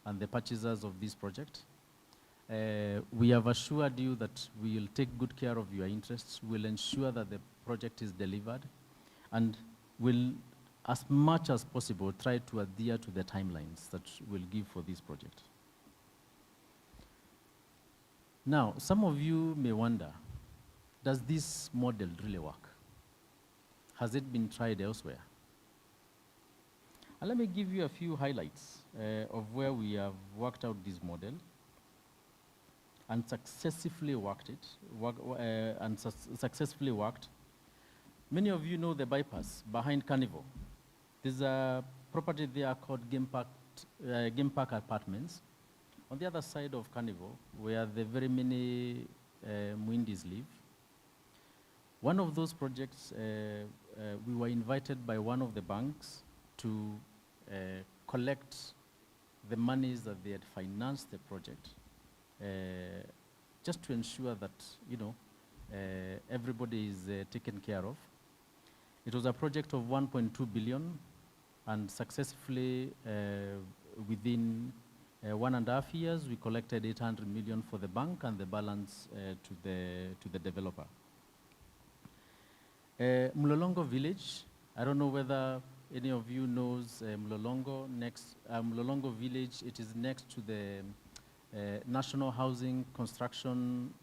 and the purchasers of this project. We have assured you that we will take good care of your interests, we'll ensure that the project is delivered, and will, as much as possible, try to adhere to the timelines that we'll give for this project. Now, some of you may wonder, does this model really work? Has it been tried elsewhere? And let me give you a few highlights of where we have worked out this model and successfully worked it, successfully worked. Many of you know the bypass behind Carnival. There's a property there called Game Park Apartments. On the other side of Carnival, where the very many Muindis live. One of those projects, we were invited by one of the banks to collect the monies that they had financed the project, just to ensure that, you know, everybody is taken care of. It was a project of 1.2 billion, and successfully within 1.5 years, we collected 800 million for the bank and the balance to the developer. Mlolongo Village, I don't know whether any of you knows Mlolongo. Mlolongo Village, it is next to the National Housing Construction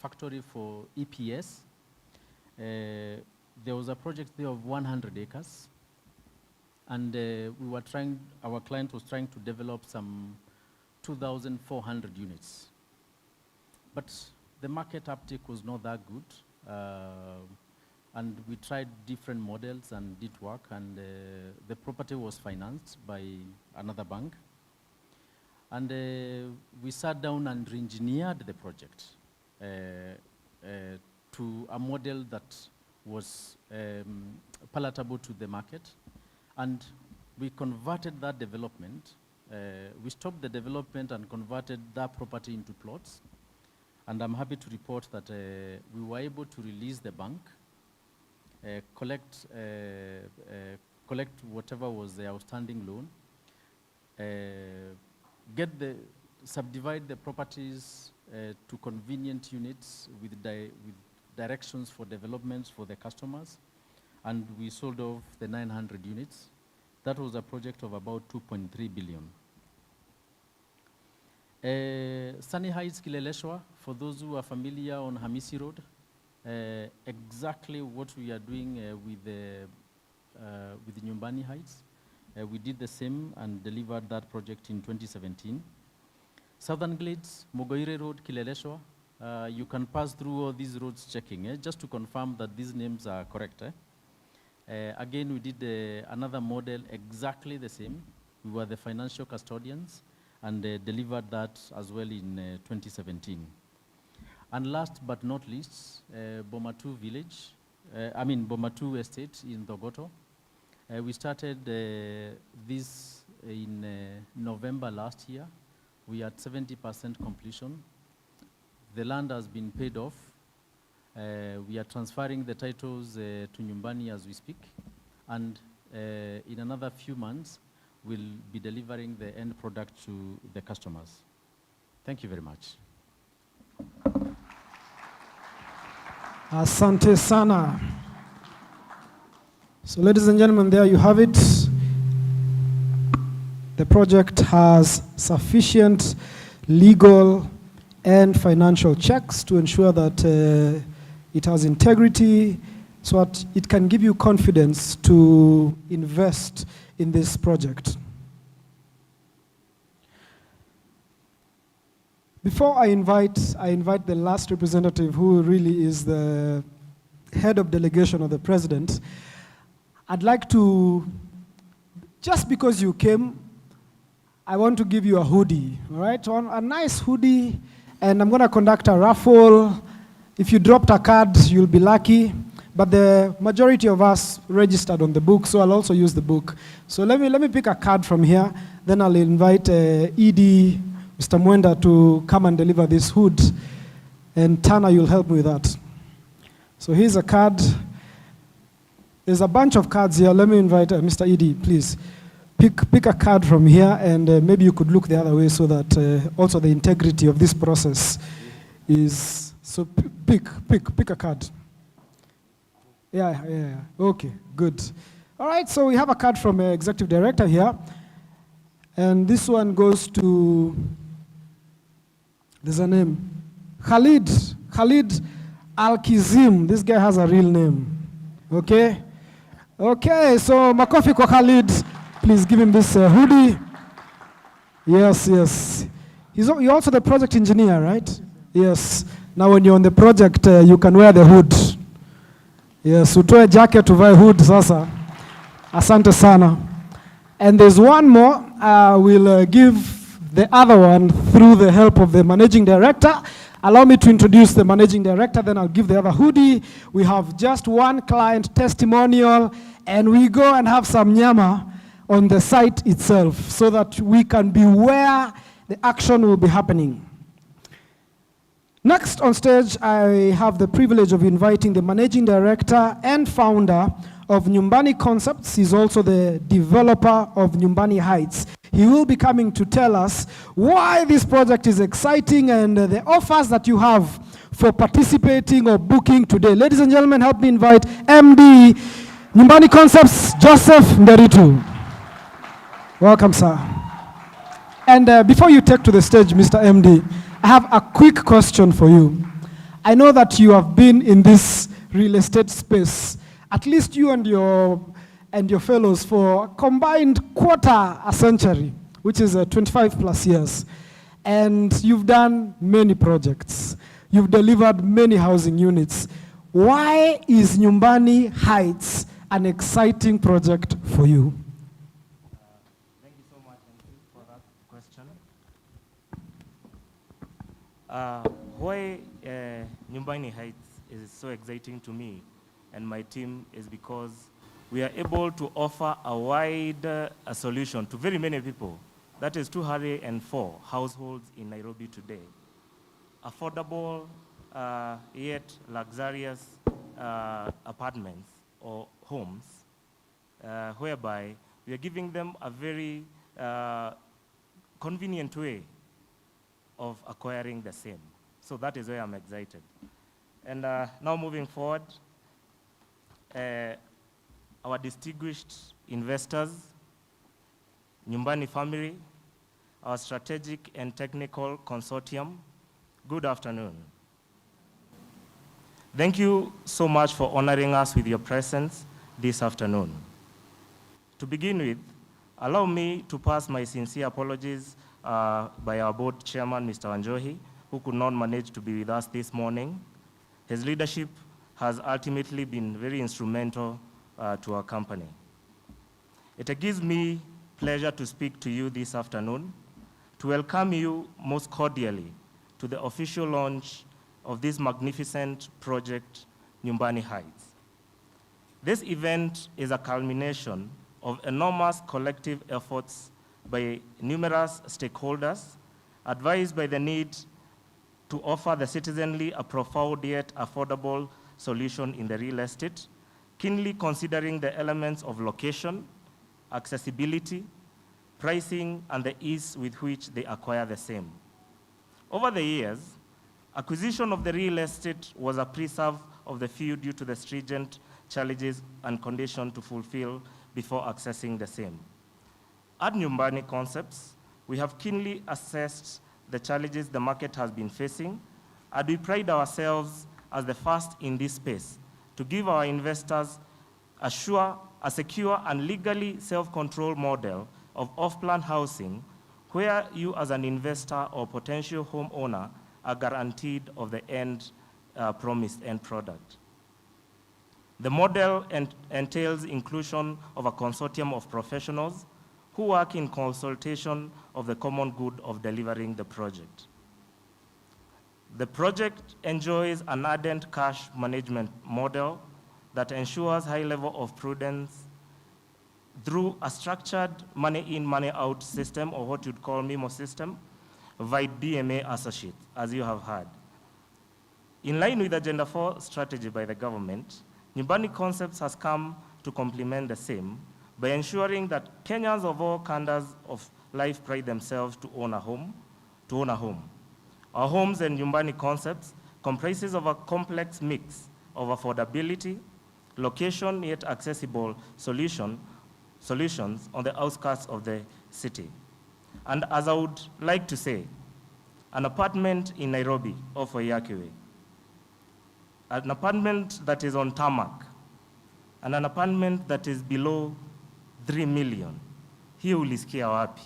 Factory for EPS. There was a project there of 100 acres. And our client was trying to develop some 2,400 units. But the market uptake was not that good. And we tried different models and did work, and the property was financed by another bank. And we sat down and re-engineered the project to a model that was palatable to the market. And we converted that development. We stopped the development and converted that property into plots. And I'm happy to report that we were able to release the bank, collect whatever was the outstanding loan, subdivide the properties to convenient units with directions for developments for the customers, and we sold off the 900 units. That was a project of about 2.3 billion. Sunny Heights, Kileleshwa, for those who are familiar on Hamisi Road, exactly what we are doing with Nyumbani Heights. We did the same and delivered that project in 2017. Southern Glades, Mogoire Road, Kileleshwa. You can pass through all these roads checking, just to confirm that these names are correct. Again, we did another model exactly the same. We were the financial custodians and delivered that as well in 2017. And last but not least, Bomatu Village, Bomatu Estate in Dogoto. We started this in November last year. We are at 70% completion. The land has been paid off. We are transferring the titles to Nyumbani as we speak. And in another few months, we'll be delivering the end product to the customers. Thank you very much. Asante sana. So ladies and gentlemen, there you have it. The project has sufficient legal and financial checks to ensure that it has integrity, so that it can give you confidence to invest in this project. Before I invite the last representative, who really is the head of delegation of the president, I'd like to, just because you came, I want to give you a hoodie, all right? A nice hoodie, and I'm gonna conduct a raffle. If you dropped a card, you'll be lucky. But the majority of us registered on the book, so I'll also use the book. So let me pick a card from here, then I'll invite ED, Mr. Mwenda, to come and deliver this hood. And Tana, you'll help me with that. So here's a card. There's a bunch of cards here. Let me invite Mr. ED, please. Pick a card from here, and maybe you could look the other way so that also the integrity of this process is, so pick a card. Yeah, okay, good. All right, so we have a card from Executive Director here, and this one goes to There's a name. Khalid Al-Kizim. This guy has a real name. Okay? Okay, so makofi kwa Khalid. Please give him this hoodie. Yes. You're also the project engineer, right? Yes. Now when you're on the project, you can wear the hood. Yes, utoe jacket uvae hood sasa. Asante sana. And there's one more. We'll give the other one through the help of the managing director. Allow me to introduce the managing director, then I'll give the other hoodie. We have just one client testimonial, and we go and have some nyama on the site itself so that we can be where the action will be happening. Next on stage, I have the privilege of inviting the managing director and founder of Nyumbani Concepts. He's also the developer of Nyumbani Heights. He will be coming to tell us why this project is exciting and the offers that you have for participating or booking today. Ladies and gentlemen, help me invite MD Nyumbani Concepts, Joseph Nderitu. Welcome, sir. And before you take to the stage, Mr. MD, I have a quick question for you. I know that you have been in this real estate space, at least you and your fellows, for a combined quarter a century, which is 25 plus years. And you've done many projects. You've delivered many housing units. Why is Nyumbani Heights an exciting project for you? Thank you so much for that question. Why Nyumbani Heights is so exciting to me and my team is because we are able to offer a wide solution to very many people. That is 204 households in Nairobi today. Affordable, yet luxurious apartments or homes, whereby we are giving them a very convenient way of acquiring the same. So that is why I'm excited. And now moving forward, our distinguished investors, Nyumbani family, our strategic and technical consortium, good afternoon. Thank you so much for honoring us with your presence this afternoon. To begin with, allow me to pass my sincere apologies by our board chairman, Mr. Wanjohi, who could not manage to be with us this morning. His leadership has ultimately been very instrumental to our company. It gives me pleasure to speak to you this afternoon, to welcome you most cordially to the official launch of this magnificent project, Nyumbani Heights. This event is a culmination of enormous collective efforts by numerous stakeholders, advised by the need to offer the citizenry a profound yet affordable solution in the real estate, keenly considering the elements of location, accessibility, pricing, and the ease with which they acquire the same. Over the years, acquisition of the real estate was a preserve of the few due to the stringent challenges and conditions to fulfill before accessing the same. At Nyumbani Concepts, we have keenly assessed the challenges the market has been facing, and we pride ourselves as the first in this space to give our investors a secure and legally self-controlled model of off-plan housing where you as an investor or potential homeowner are guaranteed of the promised end product. The model entails inclusion of a consortium of professionals who work in consultation of the common good of delivering the project. The project enjoys an ardent cash management model that ensures high level of prudence through a structured money in, money out system, or what you'd call MIMO system, via DMA associates, as you have heard. In line with the Agenda 4 strategy by the government, Nyumbani Concepts has come to complement the same by ensuring that Kenyans of all kinds of life pride themselves to own a home. Our homes and Nyumbani Concepts comprises of a complex mix of affordability, location yet accessible solutions on the outskirts of the city. And as I would like to say, an apartment in Nairobi off Waiyaki, an apartment that is on tarmac, and an apartment that is below 3 million. Hii ulisikia wapi?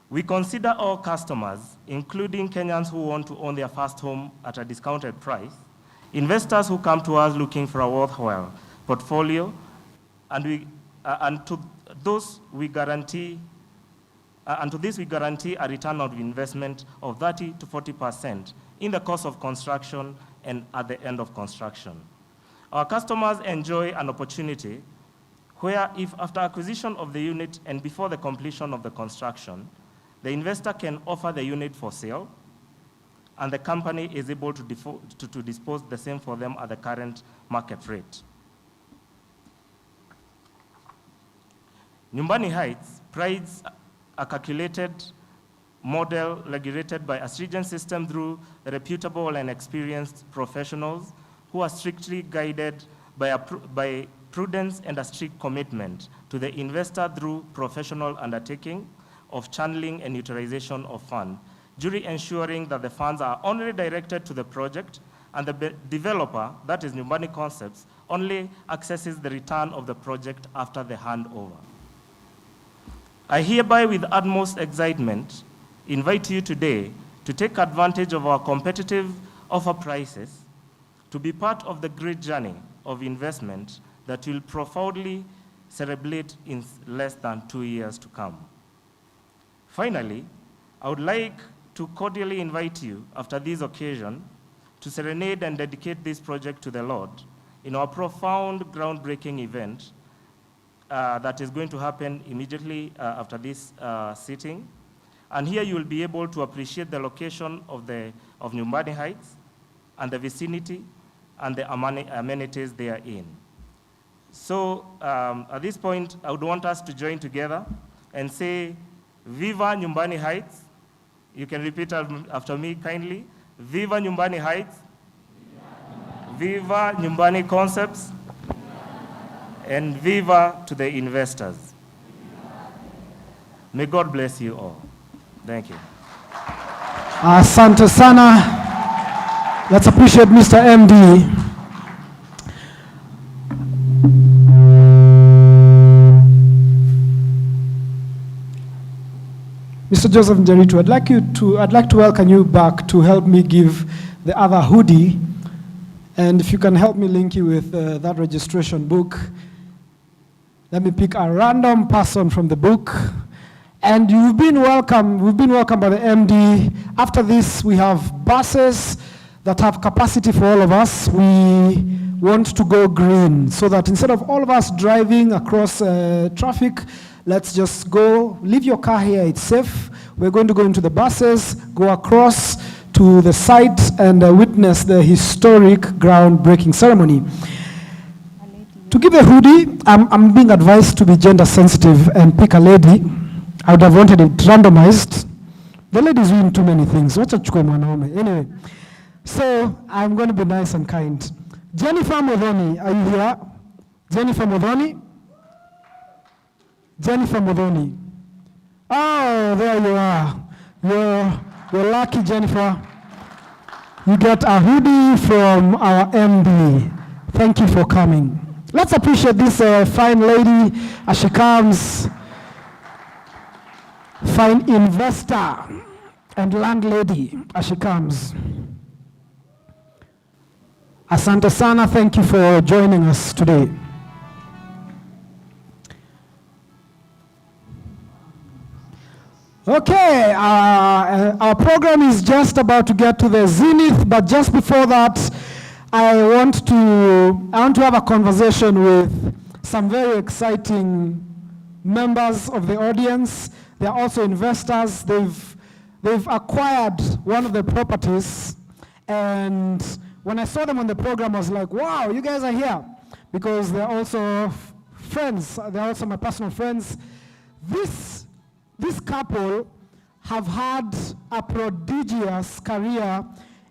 We consider all customers, including Kenyans who want to own their first home at a discounted price, investors who come to us looking for a worthwhile portfolio, and to this we guarantee a return on investment of 30 to 40% in the course of construction and at the end of construction. Our customers enjoy an opportunity where, if after acquisition of the unit and before the completion of the construction, the investor can offer the unit for sale, and the company is able to dispose the same for them at the current market rate. Nyumbani Heights prides a calculated model regulated by a stringent system through reputable and experienced professionals who are strictly guided by prudence and a strict commitment to the investor through professional undertaking of channeling and utilization of funds, duly ensuring that the funds are only directed to the project and the developer, that is Nyumbani Concepts, only accesses the return of the project after the handover. I hereby, with utmost excitement, invite you today to take advantage of our competitive offer prices, to be part of the great journey of investment that will profoundly celebrate in less than 2 years to come. Finally, I would like to cordially invite you, after this occasion, to serenade and dedicate this project to the Lord in our profound groundbreaking event that is going to happen immediately after this sitting. And here you will be able to appreciate the location of Nyumbani Heights and the vicinity and the amenities they are in. So at this point, I would want us to join together and say, Viva Nyumbani Heights. You can repeat after me kindly. Viva Nyumbani Heights. Viva Nyumbani Concepts. And viva to the investors. May God bless you all. Thank you. Asante sana. Let's appreciate Mr. MD. Mr. Joseph Njeritu, I'd like to welcome you back to help me give the other hoodie. And if you can help me link you with that registration book. Let me pick a random person from the book. And we've been welcomed by the MD. After this, we have buses that have capacity for all of us. We want to go green so that instead of all of us driving across traffic, let's just go, leave your car here, it's safe. We're going to go into the buses, go across to the site and witness the historic groundbreaking ceremony. To give a hoodie, I'm being advised to be gender sensitive and pick a lady. I would have wanted it randomized. The ladies win too many things. Anyway, so I'm going to be nice and kind. Jennifer Modoni, are you here? Jennifer Modoni? Jennifer Modoni. Oh, there you are. You're lucky, Jennifer. You get a hoodie from our MD. Thank you for coming. Let's appreciate this fine lady as she comes. Fine investor and landlady as she comes. Asante sana, thank you for joining us today. Okay, our program is just about to get to the zenith, but just before that, I want to have a conversation with some very exciting members of the audience. They're also investors. They've acquired one of the properties, and when I saw them on the program, I was like, wow, you guys are here, because they're also friends. They're also my personal friends. This couple have had a prodigious career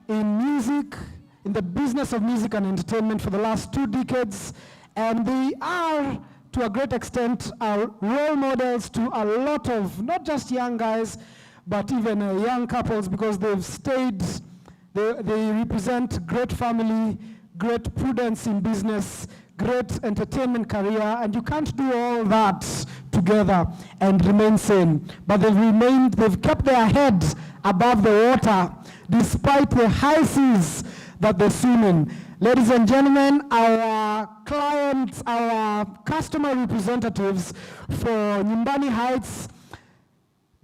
in music, in the business of music and entertainment for the last 2 decades, and they are to a great extent, are role models to a lot of, not just young guys, but even young couples, because they've stayed, they represent great family, great prudence in business, great entertainment career, and you can't do all that together and remain sane. But they've kept their head above the water despite the high seas that they swim in. Ladies and gentlemen, our clients, our customer representatives for Nyumbani Heights,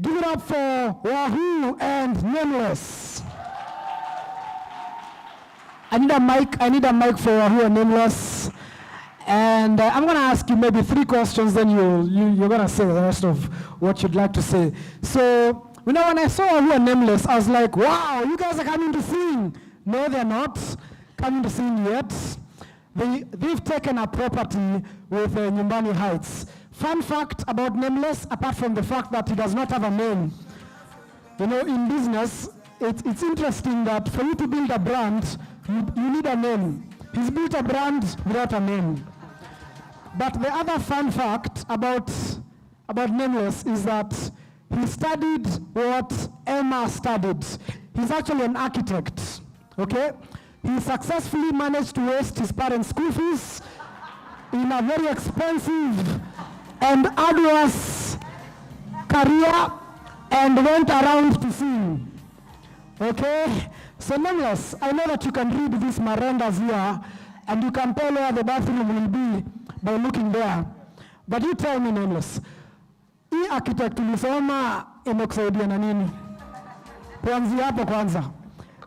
give it up for Wahoo and Nameless. I need a mic for Wahoo and Nameless. And I'm going to ask you maybe 3 questions, then you're going to say the rest of what you'd like to say. So, when I saw Wahoo and Nameless, I was like, wow, you guys are coming to sing. No, they're not coming to sing yet. They've taken a property with Nyumbani Heights. Fun fact about Nameless, apart from the fact that he does not have a name. You know, in business, it's interesting that for you to build a brand, you need a name. He's built a brand without a name. But the other fun fact about Nameless is that he studied what Emma studied. He's actually an architect, okay? He successfully managed to waste his parents' school fees in a very expensive and arduous career and went around to sing, okay? So Nameless, I know that you can read these marandas here and you can tell where the bathroom will be by looking there. But you tell me, Nameless, hii architect ulisoma imekusaidia na nini? Kuanzia hapo kwanza.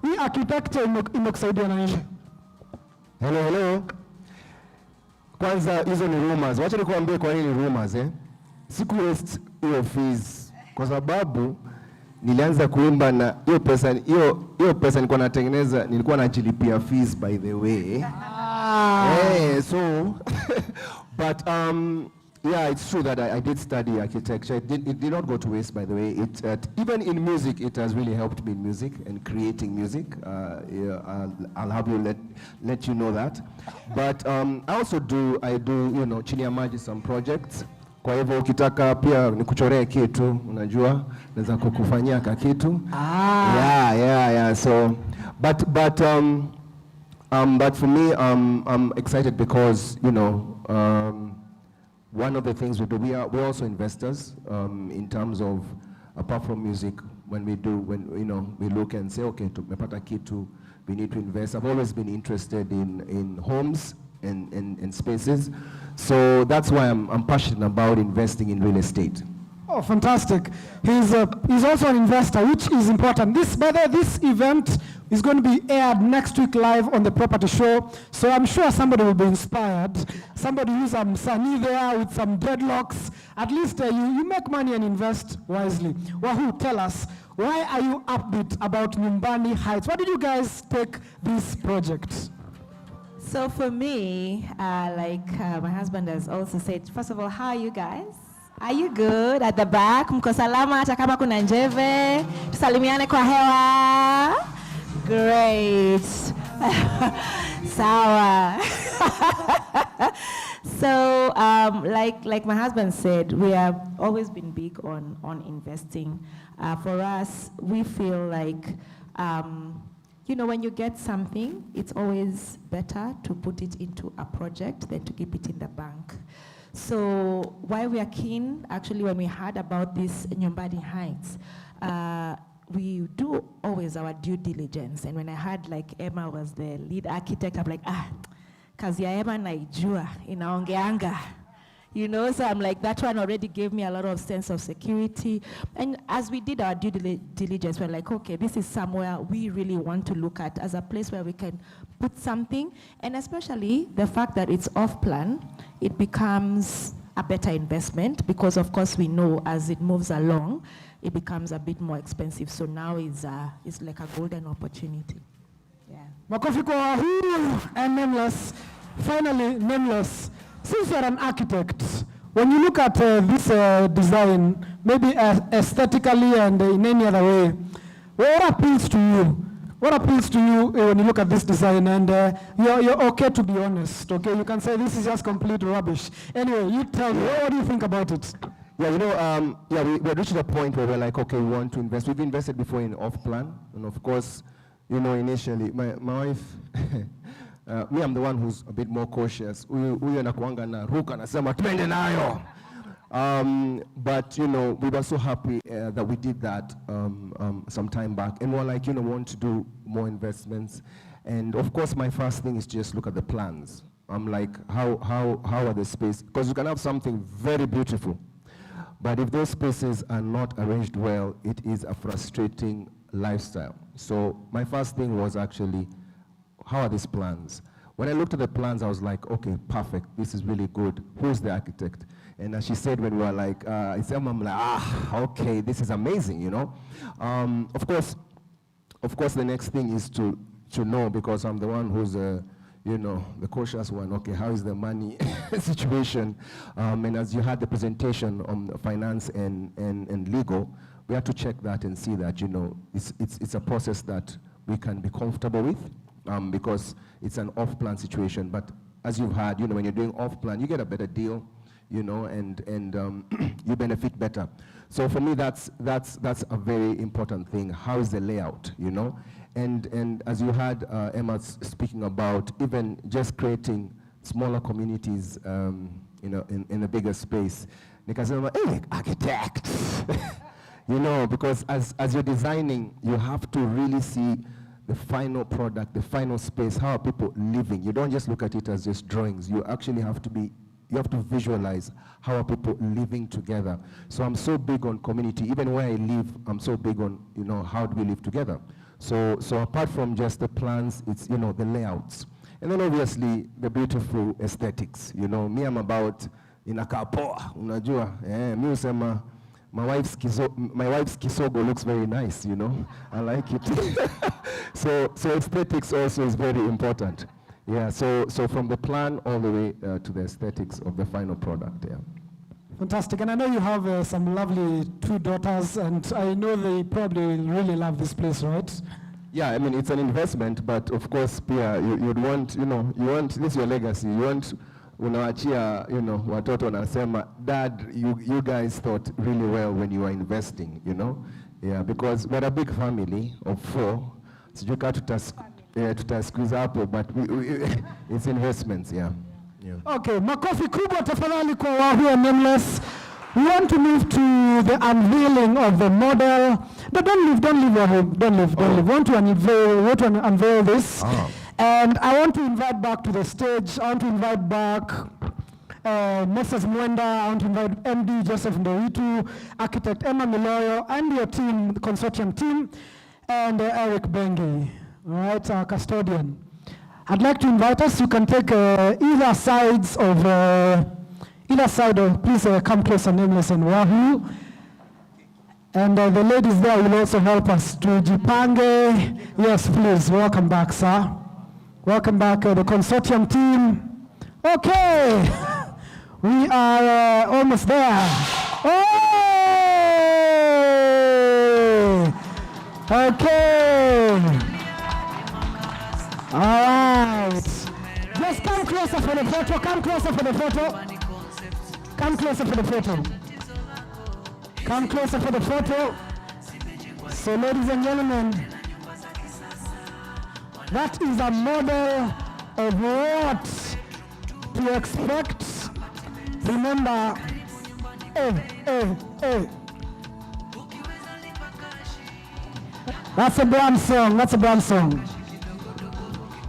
Hii architecture imekusaidia na nini? Hello. Kwanza hizo ni rumors. Wacha nikuambie kwa nini rumors Siku waste hiyo fees kwa sababu nilianza kuimba na hiyo pesa nilikuwa natengeneza, nilikuwa najilipia fees by the way. So but yeah, it's true that I did study architecture. It did not go to waste, by the way. Even in music, it has really helped me in music and creating music. I'll have you let you know that. But I do, you know, chini ya maji some projects. Kwa hivyo ukitaka pia nikuchoree kitu, unajua, naweza kukufanyia ka kitu. Yeah. So, but for me, I'm excited because, you know, one of the things we do, we're also investors in terms of, apart from music, when you know, we look and say, okay, tumepata kitu, we need to invest. I've always been interested in homes and spaces. So that's why I'm passionate about investing in real estate. Oh, fantastic. He's also an investor, which is important. This event is going to be aired next week live on the Property Show. So I'm sure somebody will be inspired. Somebody who's sunny there with some dreadlocks. At least you make money and invest wisely. Wahoo, tell us, why are you upbeat about Nyumbani Heights? Why did you guys take this project? So for me, my husband has also said, first of all, how are you guys? Are you good at the back? Mko salama hata kama kuna njeve? Tusalimiane kwa hewa. Great. Sawa. So, like my husband said, we have always been big on investing. For us, we feel like, you know, when you get something, it's always better to put it into a project than to keep it in the bank. So why we are keen, actually, when we heard about this Nyumbani Heights, we do always our due diligence. And when I heard like Emma was the lead architect, I'm like, kazi ya Emma naijua, inaongeanga. You know, so I'm like, that one already gave me a lot of sense of security. And as we did our due diligence, we're like, okay, this is somewhere we really want to look at as a place where we can put something. And especially the fact that it's off-plan, it becomes a better investment because, of course, we know as it moves along, it becomes a bit more expensive. So now it's like a golden opportunity. Yeah. Makofi kwa Wahoo and Nameless. Finally, Nameless. Since you're an architect, when you look at this design, maybe aesthetically and in any other way, what appeals to you? What appeals to you when you look at this design? And you're okay to be honest, okay? You can say this is just complete rubbish. Anyway, you tell me, what do you think about it? Yeah, we reached a point where we're like, okay, we want to invest. We've invested before in off-plan, and of course, initially, my wife, me, I'm the one who's a bit more cautious. Huyu anakuanga na ruka nasema twende nayo. But we were so happy that we did that some time back, and we're like, we want to do more investments. And of course, my first thing is just look at the plans. I'm like, how are the space? Because you can have something very beautiful, but if those spaces are not arranged well, it is a frustrating lifestyle. So my first thing was actually, how are these plans? When I looked at the plans, I was like, okay, perfect, this is really good. Who's the architect? And as she said, when we were like, I'm like, okay, this is amazing, Of course, the next thing is to know, because I'm the one who's, the cautious one. Okay, how is the money situation? And as you had the presentation on the finance and legal, we had to check that and see that, it's a process that we can be comfortable with, because it's an off-plan situation. But as you've had, when you're doing off-plan, you get a better deal, and you benefit better. So for me, that's a very important thing. How is the layout, And as you had Emma speaking about, even just creating smaller communities, in a bigger space. Nikasema, hey, architects, because as you're designing, you have to really see the final product, the final space. How are people living? You don't just look at it as just drawings. You actually have to visualize how are people living together. So I'm so big on community. Even where I live, I'm so big on, how do we live together? So apart from just the plans, it's, the layouts. And then obviously the beautiful aesthetics. Me, I'm about inakapoa, unajua. Mi usema, my wife's kisogo looks very nice, I like it. So aesthetics also is very important. Yeah, so from the plan all the way to the aesthetics of the final product, yeah. Fantastic, and I know you have some lovely 2 daughters, and I know they probably really love this place, right? Yeah, I mean, it's an investment, but of course, Pia, you'd want, this is your legacy, you want, unaachia, watoto wanasema, Dad, you guys thought really well when you were investing, Yeah, because we're a big family of 4, sijuka tutasqueeze hapo, but it's investments, yeah. Okay, makofi kubwa tafadhali kwa who are nameless. We want to move to the unveiling of the model. But don't leave your home. Don't leave. We want to unveil this. And I want to invite back to the stage. I want to invite back Mrs. Mwenda. I want to invite MD Joseph Ndoitu, Architect Emma Miloyo, and your team, the consortium team, and Eric Bengi, all right, our custodian. I'd like to invite us. You can take either side of, please come closer, Nameless and Wahoo. And the ladies there will also help us to Jipange. Yes, please, welcome back, sir. Welcome back, the consortium team. Okay, we are almost there. Oh! Okay. All right. Just come closer for the photo. Come closer for the photo. Come closer for the photo. Come closer for the photo. So, ladies and gentlemen, that is a model of what to expect. Remember, That's a brand song. That's a brand song.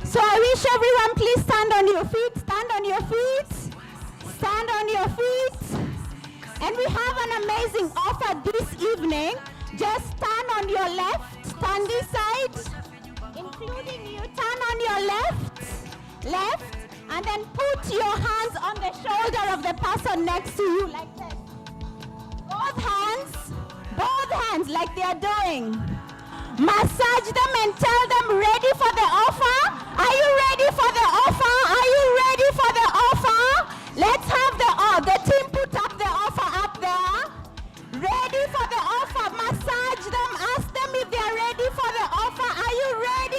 So I wish everyone please stand on your feet, stand on your feet, stand on your feet. And we have an amazing offer this evening. Just stand on your left, stand this side, including you. Turn on your left, and then put your hands on the shoulder of the person next to you like this. Both hands like they are doing. Massage them and tell them, ready for the offer? Are you ready for the offer? Are you ready for the offer? Let's have the team put up the offer up there. Ready for the offer? Massage them, ask them if they are ready for the offer. Are you ready?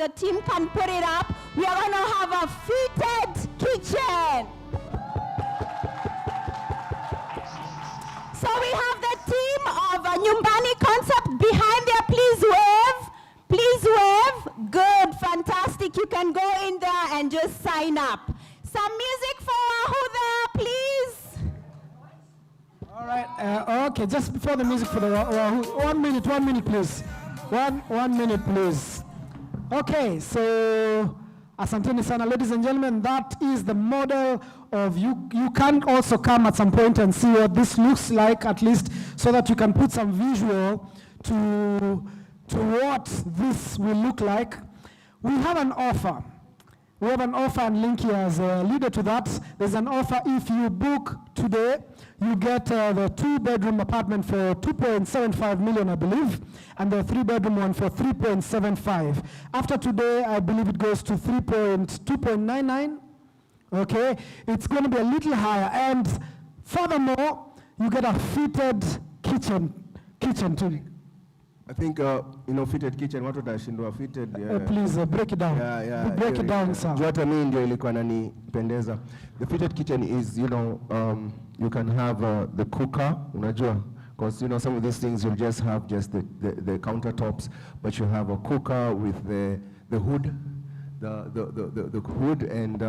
the team can put it up, we are going to have a fitted kitchen. So we have the team of Nyumbani Concept behind there. Please wave. Please wave. Good, fantastic. You can go in there and just sign up. Some music for Wahuda, please. All right, okay, just before the music for the Wahoo, 1 minute, please. One minute, please. Okay, so asanteni sana, ladies and gentlemen, that is the model of you. You can also come at some point and see what this looks like, at least, so that you can put some visual to what this will look like. We have an offer. We have an offer, and Linky as a leader to that. There's an offer. If you book today, you get the 2-bedroom apartment for 2.75 million, I believe, and the 3-bedroom one for 3.75. After today, I believe it goes to 2.99. Okay, it's going to be a little higher, and furthermore, you get a fitted kitchen too. I think, fitted kitchen, what would I shindo fitted? Please break it down. Break it down, sir. What I mean, pendeza. The fitted kitchen is, you can have the cooker, because, some of these things you'll just have just the countertops, but you have a cooker with the hood, the hood, and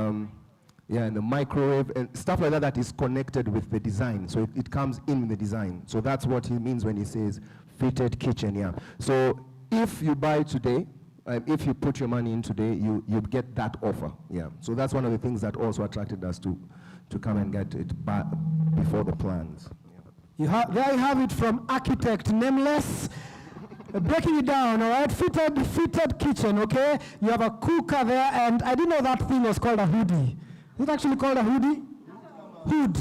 and the microwave and stuff like that is connected with the design. So it comes in the design. So that's what he means when he says fitted kitchen, yeah. So if you buy today, if you put your money in today, you get that offer, yeah. So that's one of the things that also attracted us to come and get it before the plans. Yeah. There you have it from architect Nameless. Breaking it down, all right? Fitted kitchen, okay? You have a cooker there, and I didn't know that thing was called a hoodie. Is it actually called a hoodie? Hood.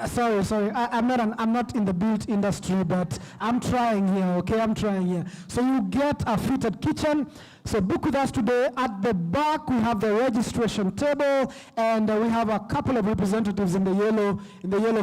Sorry. I'm not in the built industry, but I'm trying here, okay? I'm trying here. So you get a fitted kitchen. So book with us today. At the back, we have the registration table, and we have a couple of representatives in the yellow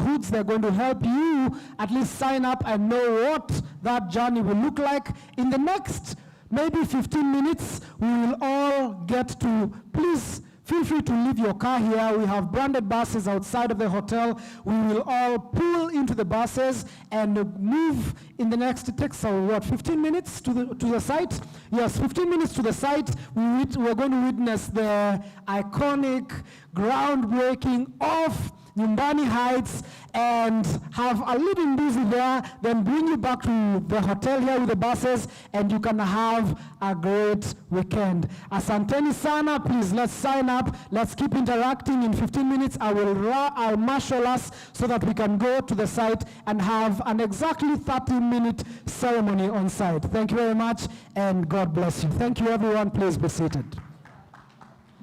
hoods. They're going to help you at least sign up and know what that journey will look like. In the next maybe 15 minutes, we will all get to, please, feel free to leave your car here. We have branded buses outside of the hotel. We will all pull into the buses and move in the next, it takes 15 minutes to the site? Yes, 15 minutes to the site. We're going to witness the iconic groundbreaking of Nyumbani Heights and have a little busy there, then bring you back to the hotel here with the buses, and you can have a great weekend. Asanteni sana, please let's sign up. Let's keep interacting. In 15 minutes, I'll marshal us so that we can go to the site and have an exactly 30-minute ceremony on site. Thank you very much, and God bless you. Thank you, everyone. Please be seated.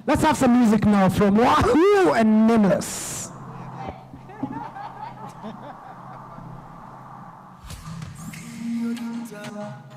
Let's have some music now from Wahoo and Nameless. Señorita.